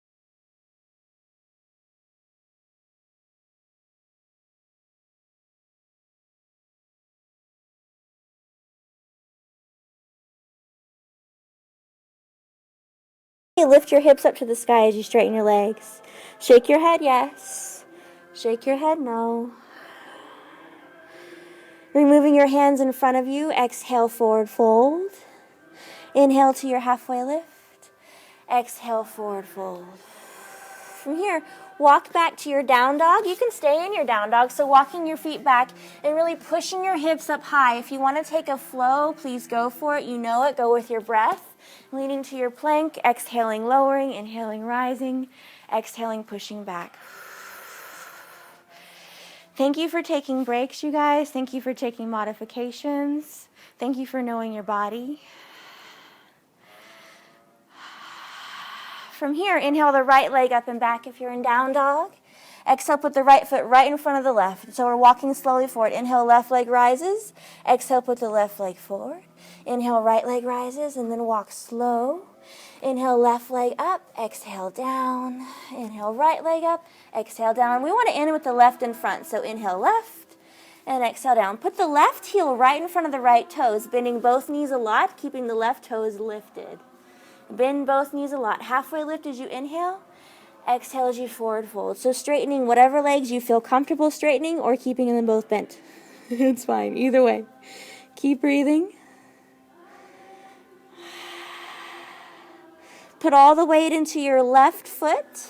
Lift your hips up to the sky as you straighten your legs. Shake your head, yes. Shake your head, no. Removing your hands in front of you, exhale, forward fold. Inhale to your halfway lift. Exhale, forward fold. From here, walk back to your down dog. You can stay in your down dog, so walking your feet back and really pushing your hips up high. If you want to take a flow, please go for it. You know it. Go with your breath. Leaning to your plank, exhaling, lowering, inhaling, rising, exhaling, pushing back. Thank you for taking breaks, you guys. Thank you for taking modifications. Thank you for knowing your body. From here, inhale the right leg up and back if you're in down dog. Exhale, put the right foot right in front of the left. So we're walking slowly forward. Inhale, left leg rises. Exhale, put the left leg forward. Inhale, right leg rises, and then walk slow. Inhale, left leg up. Exhale, down. Inhale, right leg up. Exhale, down. We want to end with the left in front. So inhale, left, and exhale, down. Put the left heel right in front of the right toes, bending both knees a lot, keeping the left toes lifted. Bend both knees a lot. Halfway lift as you inhale. Exhale as you forward fold. So straightening whatever legs you feel comfortable straightening or keeping them both bent. It's fine. Either way. Keep breathing. Put all the weight into your left foot.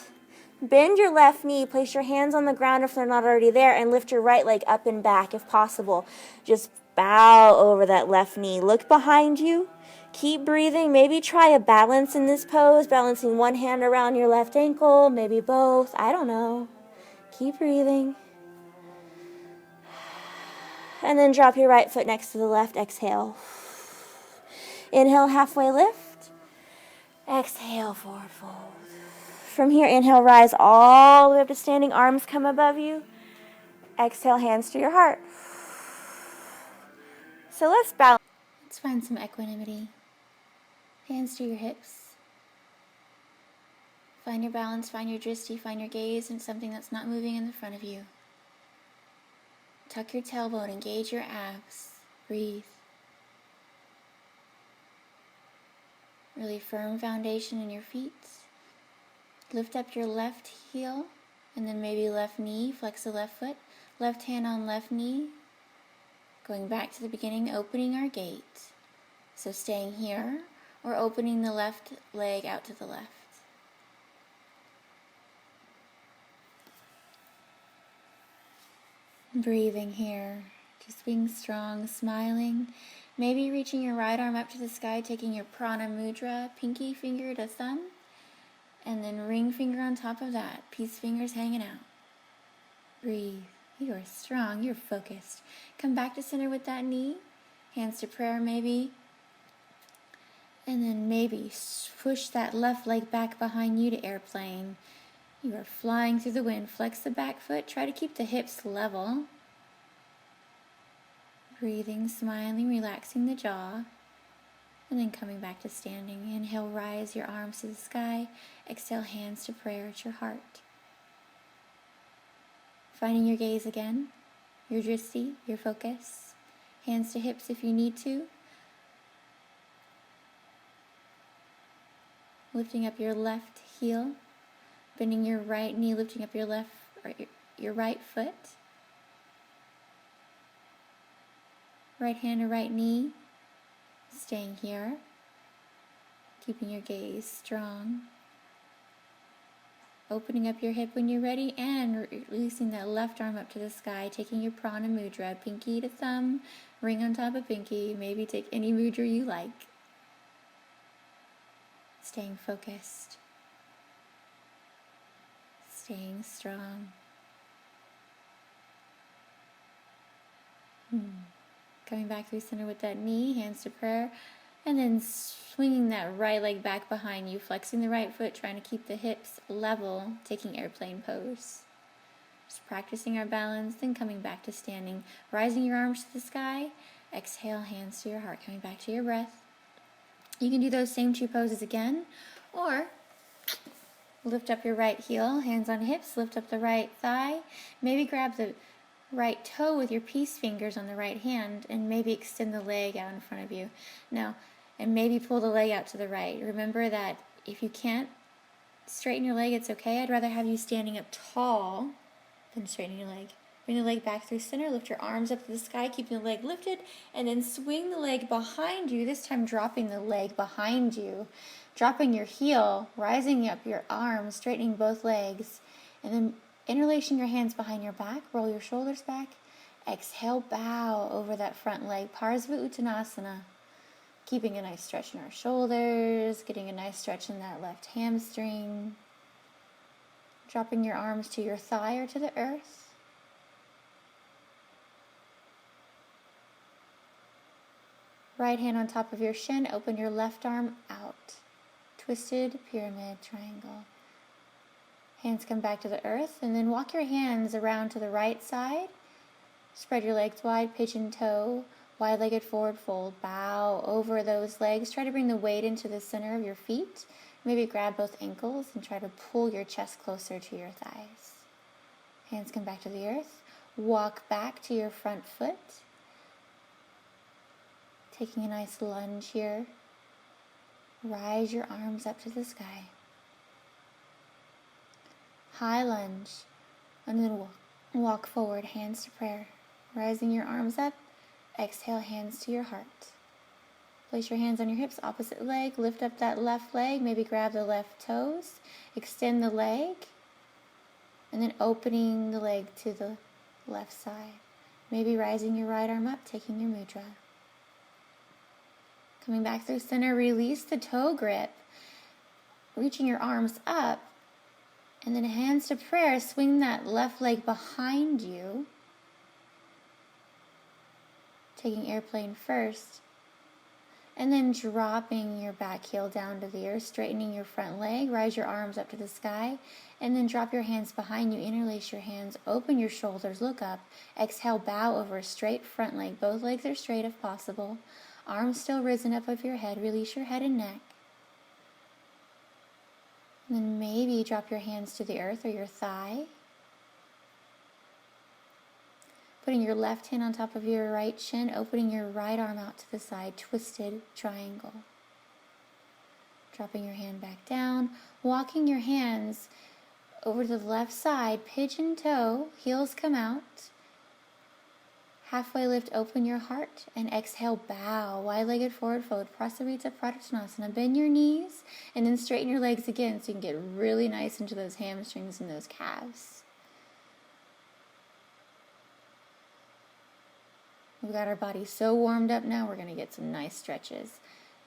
Bend your left knee. Place your hands on the ground if they're not already there, and lift your right leg up and back if possible. Just bow over that left knee. Look behind you. Keep breathing. Maybe try a balance in this pose, balancing one hand around your left ankle, maybe both. I don't know. Keep breathing. And then drop your right foot next to the left. Exhale. Inhale, halfway lift. Exhale, forward fold. From here, inhale, rise all the way up to standing. Arms come above you. Exhale, hands to your heart. So let's balance. Let's find some equanimity. Hands to your hips. Find your balance, find your drishti, find your gaze in something that's not moving in the front of you. Tuck your tailbone, engage your abs. Breathe. Really firm foundation in your feet. Lift up your left heel, and then maybe left knee, flex the left foot. Left hand on left knee. Going back to the beginning, opening our gate. So staying here, or opening the left leg out to the left. Breathing here, just being strong, smiling. Maybe reaching your right arm up to the sky, taking your prana mudra, pinky finger to thumb, and then ring finger on top of that, peace fingers hanging out. Breathe. You are strong, you're focused. Come back to center with that knee, hands to prayer maybe. And then maybe push that left leg back behind you to airplane. You are flying through the wind. Flex the back foot. Try to keep the hips level. Breathing, smiling, relaxing the jaw. And then coming back to standing. Inhale, rise your arms to the sky. Exhale, hands to prayer at your heart. Finding your gaze again. Your drishti, your focus. Hands to hips if you need to. Lifting up your left heel, bending your right knee, lifting up your left or your right foot. Right hand to right knee, staying here, keeping your gaze strong. Opening up your hip when you're ready and releasing that left arm up to the sky, taking your prana mudra, pinky to thumb, ring on top of pinky, maybe take any mudra you like. Staying focused, staying strong. Coming back through center with that knee, hands to prayer, and then swinging that right leg back behind you, flexing the right foot, trying to keep the hips level, taking airplane pose. Just practicing our balance, then coming back to standing, rising your arms to the sky, exhale, hands to your heart, coming back to your breath. You can do those same two poses again, or lift up your right heel, hands on hips, lift up the right thigh, maybe grab the right toe with your peace fingers on the right hand, and maybe extend the leg out in front of you. Now, and maybe pull the leg out to the right. Remember that if you can't straighten your leg, it's okay. I'd rather have you standing up tall than straightening your leg. Bring the leg back through center, lift your arms up to the sky, keeping the leg lifted, and then swing the leg behind you, this time dropping the leg behind you, dropping your heel, rising up your arms, straightening both legs, and then interlacing your hands behind your back, roll your shoulders back, exhale, bow over that front leg, Parsva-Uttanasana, keeping a nice stretch in our shoulders, getting a nice stretch in that left hamstring, dropping your arms to your thigh or to the earth. Right hand on top of your shin, open your left arm out. Twisted pyramid triangle. Hands come back to the earth, and then walk your hands around to the right side. Spread your legs wide, pigeon toe, wide-legged forward fold. Bow over those legs. Try to bring the weight into the center of your feet. Maybe grab both ankles and try to pull your chest closer to your thighs. Hands come back to the earth. Walk back to your front foot. Taking a nice lunge here. Rise your arms up to the sky. High lunge. And then walk forward, hands to prayer. Rising your arms up. Exhale, hands to your heart. Place your hands on your hips, opposite leg. Lift up that left leg. Maybe grab the left toes. Extend the leg. And then opening the leg to the left side. Maybe rising your right arm up, taking your mudra. Coming back through center, release the toe grip. Reaching your arms up. And then hands to prayer. Swing that left leg behind you. Taking airplane first. And then dropping your back heel down to the earth. Straightening your front leg. Rise your arms up to the sky. And then drop your hands behind you. Interlace your hands. Open your shoulders. Look up. Exhale, bow over a straight front leg. Both legs are straight if possible. Arms still risen up of your head. Release your head and neck. And then maybe drop your hands to the earth or your thigh. Putting your left hand on top of your right shin. Opening your right arm out to the side. Twisted triangle. Dropping your hand back down. Walking your hands over to the left side. Pigeon toe. Heels come out. Halfway lift, open your heart, and exhale, bow. Wide-legged forward fold, Prasarita Pradeshanasana. Bend your knees, and then straighten your legs again so you can get really nice into those hamstrings and those calves. We've got our body so warmed up now, we're going to get some nice stretches.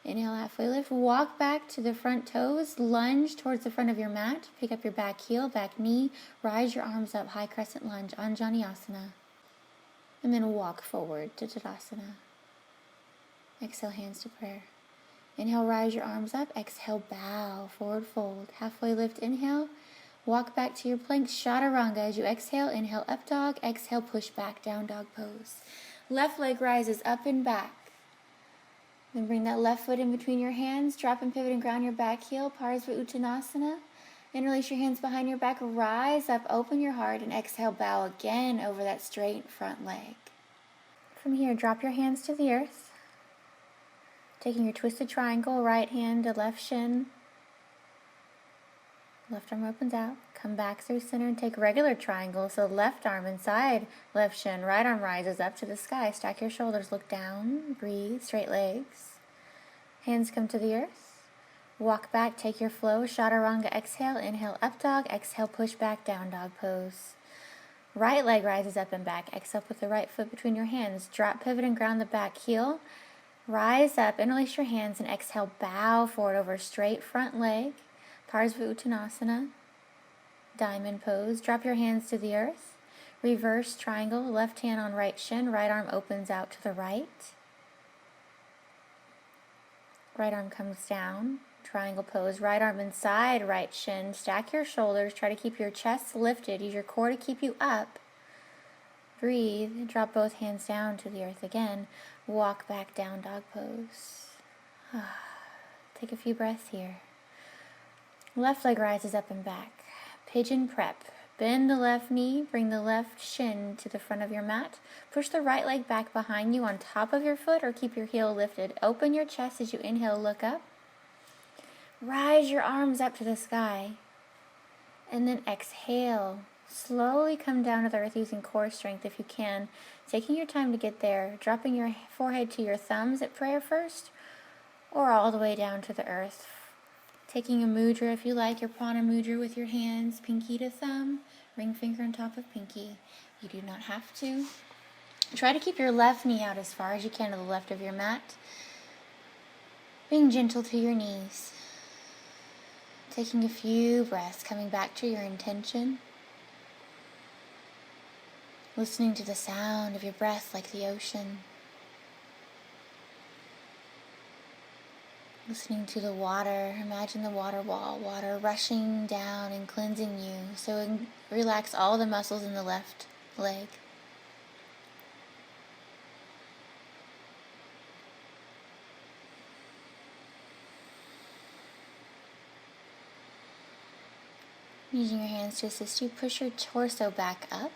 Inhale, halfway lift. Walk back to the front toes. Lunge towards the front of your mat. Pick up your back heel, back knee. Rise your arms up, high crescent lunge, Anjaneyasana. And then walk forward to Tadasana. Exhale, hands to prayer. Inhale, rise your arms up. Exhale, bow, forward fold. Halfway lift, inhale. Walk back to your plank, Chaturanga. As you exhale, inhale, up dog. Exhale, push back, down dog pose. Left leg rises up and back. Then bring that left foot in between your hands. Drop and pivot and ground your back heel, Parsva-Uttanasana. Interlace your hands behind your back, rise up, open your heart, and exhale, bow again over that straight front leg. From here, drop your hands to the earth. Taking your twisted triangle, right hand to left shin. Left arm opens out. Come back through center and take regular triangle. So left arm inside left shin, right arm rises up to the sky. Stack your shoulders, look down, breathe, straight legs. Hands come to the earth. Walk back, take your flow, Chaturanga, exhale, inhale, up dog, exhale, push back, down dog pose. Right leg rises up and back, exhale, put the right foot between your hands, drop, pivot, and ground the back heel. Rise up, interlace your hands, and exhale, bow forward over straight front leg, Parsva-Uttanasana, diamond pose. Drop your hands to the earth, reverse triangle, left hand on right shin, right arm opens out to the right. Right arm comes down. Triangle pose, right arm inside right shin. Stack your shoulders. Try to keep your chest lifted. Use your core to keep you up. Breathe. Drop both hands down to the earth again. Walk back, down dog pose. Take a few breaths here. Left leg rises up and back. Pigeon prep. Bend the left knee. Bring the left shin to the front of your mat. Push the right leg back behind you on top of your foot or keep your heel lifted. Open your chest as you inhale, look up. Rise your arms up to the sky. And then exhale, Slowly come down to the earth using core strength if you can, taking your time to get there, dropping your forehead to your thumbs at prayer first, or all the way down to the earth. Taking a mudra if you like, your prana mudra with your hands, pinky to thumb, ring finger on top of pinky. You do not have to. Try to keep your left knee out as far as you can to the left of your mat, being gentle to your knees. Taking a few breaths, coming back to your intention. Listening to the sound of your breath like the ocean. Listening to the water. Imagine the water wall, water rushing down and cleansing you. So relax all the muscles in the left leg. Using your hands to assist you, push your torso back up.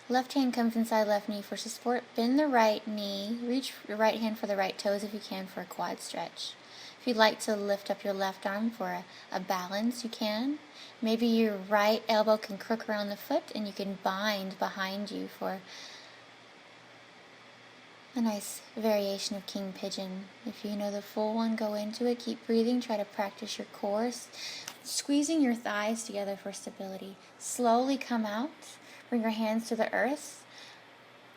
Left hand comes inside left knee for support. Bend the right knee. Reach your right hand for the right toes if you can for a quad stretch. If you'd like to lift up your left arm for a balance, you can. Maybe your right elbow can crook around the foot and you can bind behind you for a nice variation of king pigeon. If you know the full one, go into it. Keep breathing. Try to practice your core. Squeezing your thighs together for stability. Slowly come out. Bring your hands to the earth.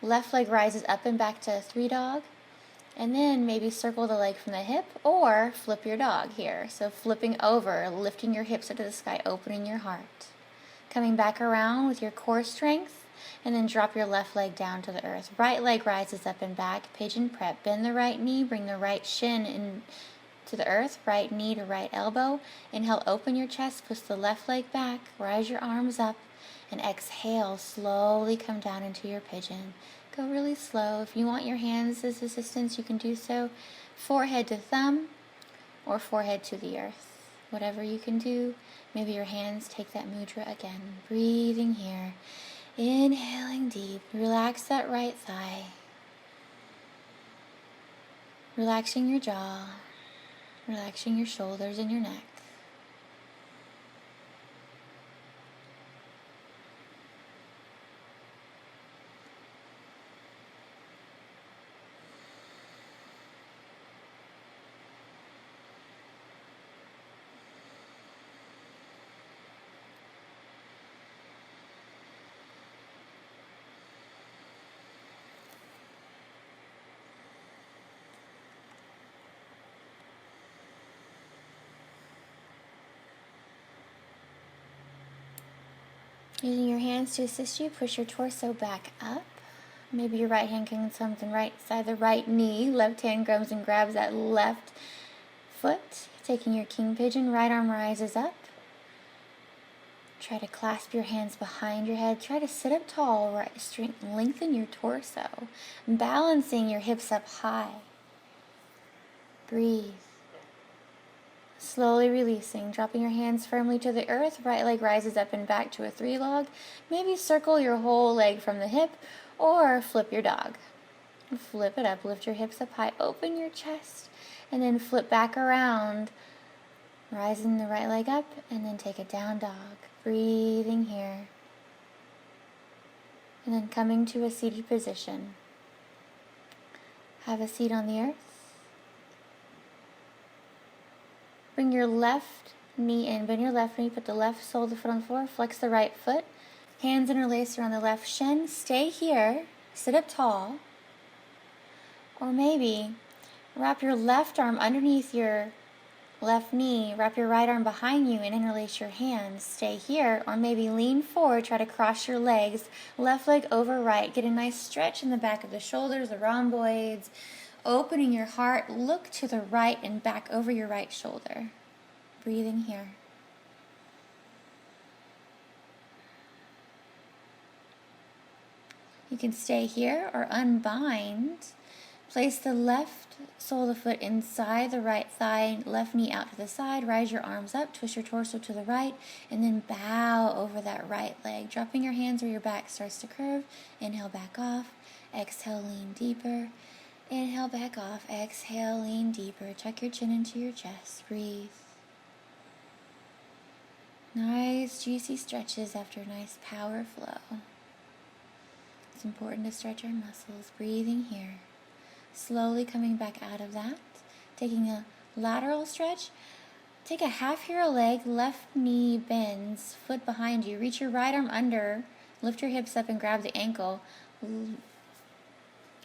Left leg rises up and back to three dog. And then maybe circle the leg from the hip or flip your dog here. So flipping over, lifting your hips up to the sky, opening your heart. Coming back around with your core strength. And then drop your left leg down to the earth. Right leg rises up and back. Pigeon prep. Bend the right knee. Bring the right shin in to the earth. Right knee to right elbow. Inhale, open your chest. Push the left leg back. Rise your arms up. And exhale, slowly come down into your pigeon. Go really slow. If you want your hands as assistance, you can do so. Forehead to thumb or forehead to the earth. Whatever you can do. Maybe your hands take that mudra again. Breathing here. Inhaling deep. Relax that right thigh. Relaxing your jaw. Relaxing your shoulders and your neck. Using your hands to assist you, push your torso back up. Maybe your right hand can come to the right side, the right knee. Left hand comes and grabs that left foot. Taking your king pigeon, right arm rises up. Try to clasp your hands behind your head. Try to sit up tall, right, lengthen your torso. Balancing your hips up high. Breathe. Slowly releasing, dropping your hands firmly to the earth. Right leg rises up and back to a three log. Maybe circle your whole leg from the hip or flip your dog. Flip it up, lift your hips up high, open your chest, and then flip back around. Rising the right leg up and then take a down dog. Breathing here. And then coming to a seated position. Have a seat on the earth. Bring your left knee in. Bend your left knee. Put the left sole of the foot on the floor. Flex the right foot. Hands interlaced around the left shin. Stay here. Sit up tall. Or maybe wrap your left arm underneath your left knee. Wrap your right arm behind you and interlace your hands. Stay here. Or maybe lean forward. Try to cross your legs. Left leg over right. Get a nice stretch in the back of the shoulders, the rhomboids. Opening your heart, look to the right and back over your right shoulder. Breathing here. You can stay here or unbind. Place the left sole of the foot inside the right thigh, left knee out to the side. Rise your arms up, twist your torso to the right, and then bow over that right leg. Dropping your hands where your back starts to curve. Inhale, back off. Exhale, lean deeper. Inhale, back off. Exhale, lean deeper. Tuck your chin into your chest. Breathe. Nice juicy stretches after a nice power flow. It's important to stretch our muscles. Breathing here. Slowly coming back out of that. Taking a lateral stretch. Take a half hero leg, left knee bends, foot behind you. Reach your right arm under. Lift your hips up and grab the ankle. And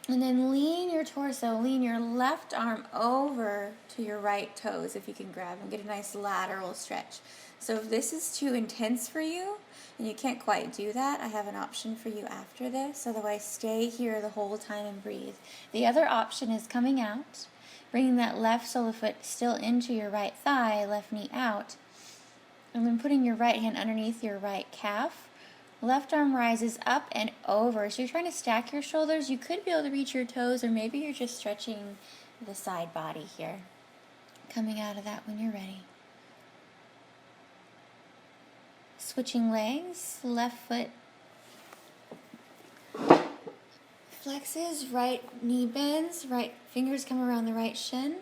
then lean your torso, lean your left arm over to your right toes if you can grab and get a nice lateral stretch. So if this is too intense for you and you can't quite do that, I have an option for you after this. Otherwise, stay here the whole time and breathe. The other option is coming out, bringing that left sole of foot still into your right thigh, left knee out, and then putting your right hand underneath your right calf. Left arm rises up and over. So you're trying to stack your shoulders. You could be able to reach your toes, or maybe you're just stretching the side body here. Coming out of that when you're ready. Switching legs. Left foot flexes, right knee bends, right fingers come around the right shin.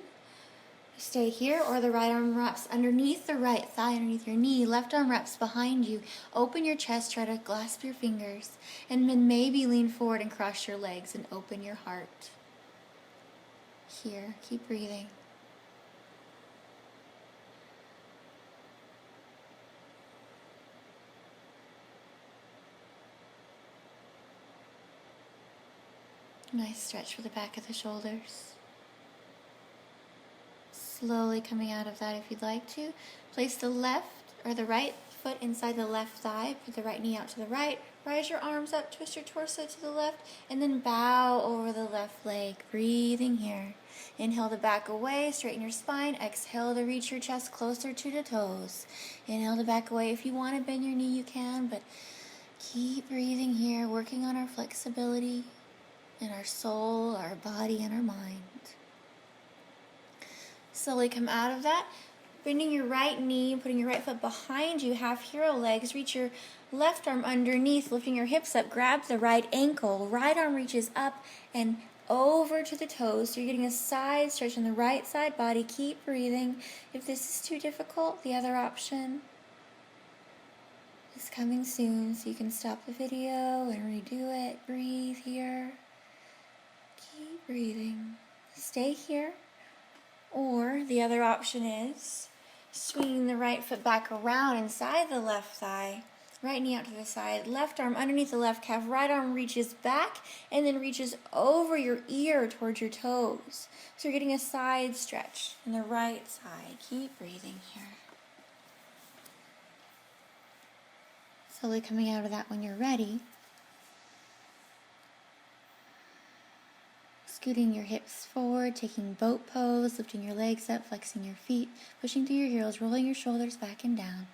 Stay here, or the right arm wraps underneath the right thigh, underneath your knee. Left arm wraps behind you. Open your chest, try to clasp your fingers, and then maybe lean forward and cross your legs and open your heart. Here, keep breathing. Nice stretch for the back of the shoulders. Slowly coming out of that if you'd like to. Place the left or the right foot inside the left thigh. Put the right knee out to the right. Rise your arms up, twist your torso to the left, and then bow over the left leg. Breathing here. Inhale to back away, straighten your spine. Exhale to reach your chest closer to the toes. Inhale to back away. If you want to bend your knee, you can, but keep breathing here, working on our flexibility in our soul, our body, and our mind. Slowly come out of that, bending your right knee, putting your right foot behind you, half hero legs. Reach your left arm underneath, lifting your hips up. Grab the right ankle. Right arm reaches up and over to the toes. So you're getting a side stretch on the right side body. Keep breathing. If this is too difficult, the other option is coming soon, so you can stop the video and redo it. Breathe here. Keep breathing. Stay here. Or the other option is swinging the right foot back around inside the left thigh, right knee out to the side, left arm underneath the left calf, right arm reaches back and then reaches over your ear towards your toes. So you're getting a side stretch on the right side. Keep breathing here. Slowly coming out of that when you're ready. Scooting your hips forward, taking boat pose, lifting your legs up, flexing your feet, pushing through your heels, rolling your shoulders back and down.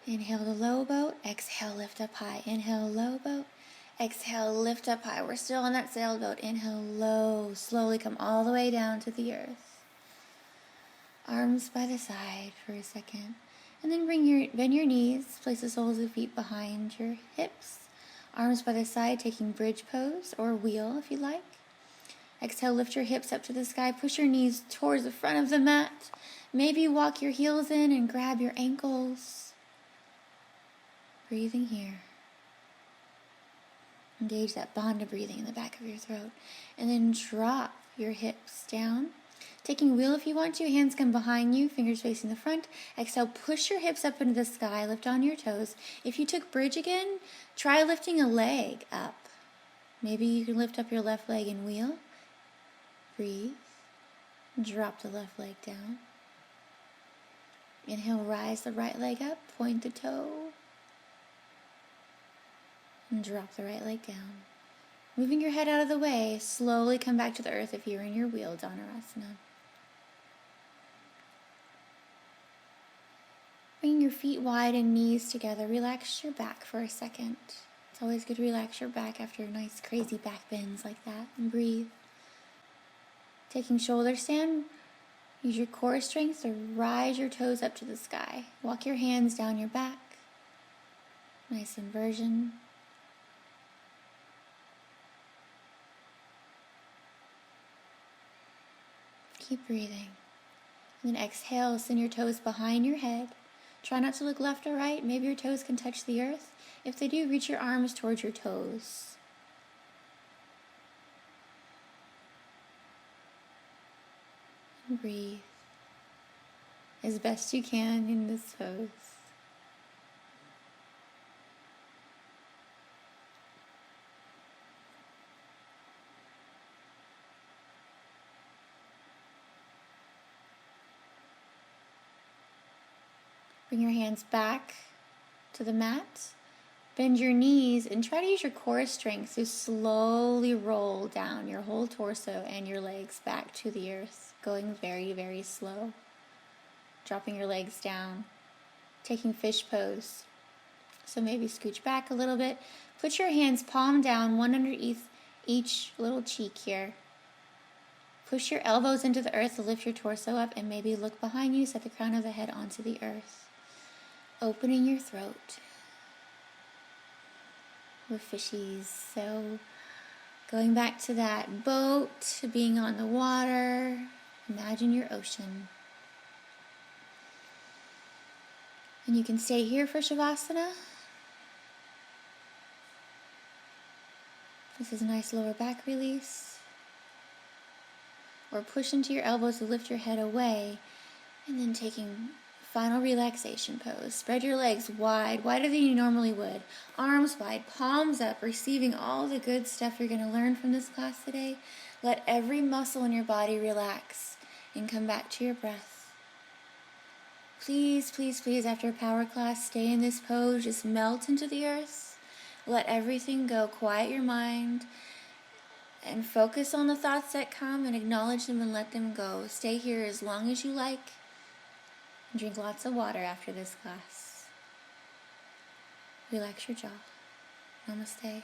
Inhale to low boat, exhale, lift up high. Inhale, low boat, exhale, lift up high. We're still on that sailboat. Inhale, low, slowly come all the way down to the earth. Arms by the side for a second. And then bend your knees, place the soles of the feet behind your hips. Arms by the side, taking bridge pose or wheel if you like. Exhale, lift your hips up to the sky. Push your knees towards the front of the mat. Maybe walk your heels in and grab your ankles. Breathing here. Engage that bond of breathing in the back of your throat. And then drop your hips down. Taking wheel if you want to. Hands come behind you, fingers facing the front. Exhale, push your hips up into the sky. Lift on your toes. If you took bridge again, try lifting a leg up. Maybe you can lift up your left leg and wheel. Breathe. Drop the left leg down. Inhale, rise the right leg up, point the toe. And drop the right leg down. Moving your head out of the way, slowly come back to the earth if you're in your wheel, Dhanurasana. Bringing your feet wide and knees together. Relax your back for a second. It's always good to relax your back after nice crazy back bends like that. And breathe. Taking shoulder stand, use your core strength to rise your toes up to the sky. Walk your hands down your back. Nice inversion. Keep breathing. And then exhale, send your toes behind your head. Try not to look left or right. Maybe your toes can touch the earth. If they do, reach your arms towards your toes. And breathe as best you can in this pose. Bring your hands back to the mat. Bend your knees and try to use your core strength to slowly roll down your whole torso and your legs back to the earth, going very, very slow. Dropping your legs down, taking fish pose. So maybe scooch back a little bit. Put your hands palm down, one underneath each little cheek here. Push your elbows into the earth to lift your torso up, and maybe look behind you, set the crown of the head onto the earth. Opening your throat. We're fishies, so going back to that boat, being on the water, imagine your ocean. And you can stay here for Shavasana. This is a nice lower back release. Or push into your elbows to lift your head away, and then taking final relaxation pose. Spread your legs wide, wider than you normally would. Arms wide, palms up, receiving all the good stuff you're going to learn from this class today. Let every muscle in your body relax and come back to your breath. Please, please, please, after a power class, stay in this pose. Just melt into the earth. Let everything go. Quiet your mind and focus on the thoughts that come and acknowledge them and let them go. Stay here as long as you like. Drink lots of water after this class. Relax your jaw. Namaste.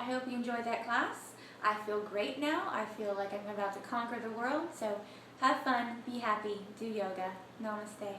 I hope you enjoyed that class. I feel great now. I feel like I'm about to conquer the world. So have fun, be happy, do yoga. Namaste.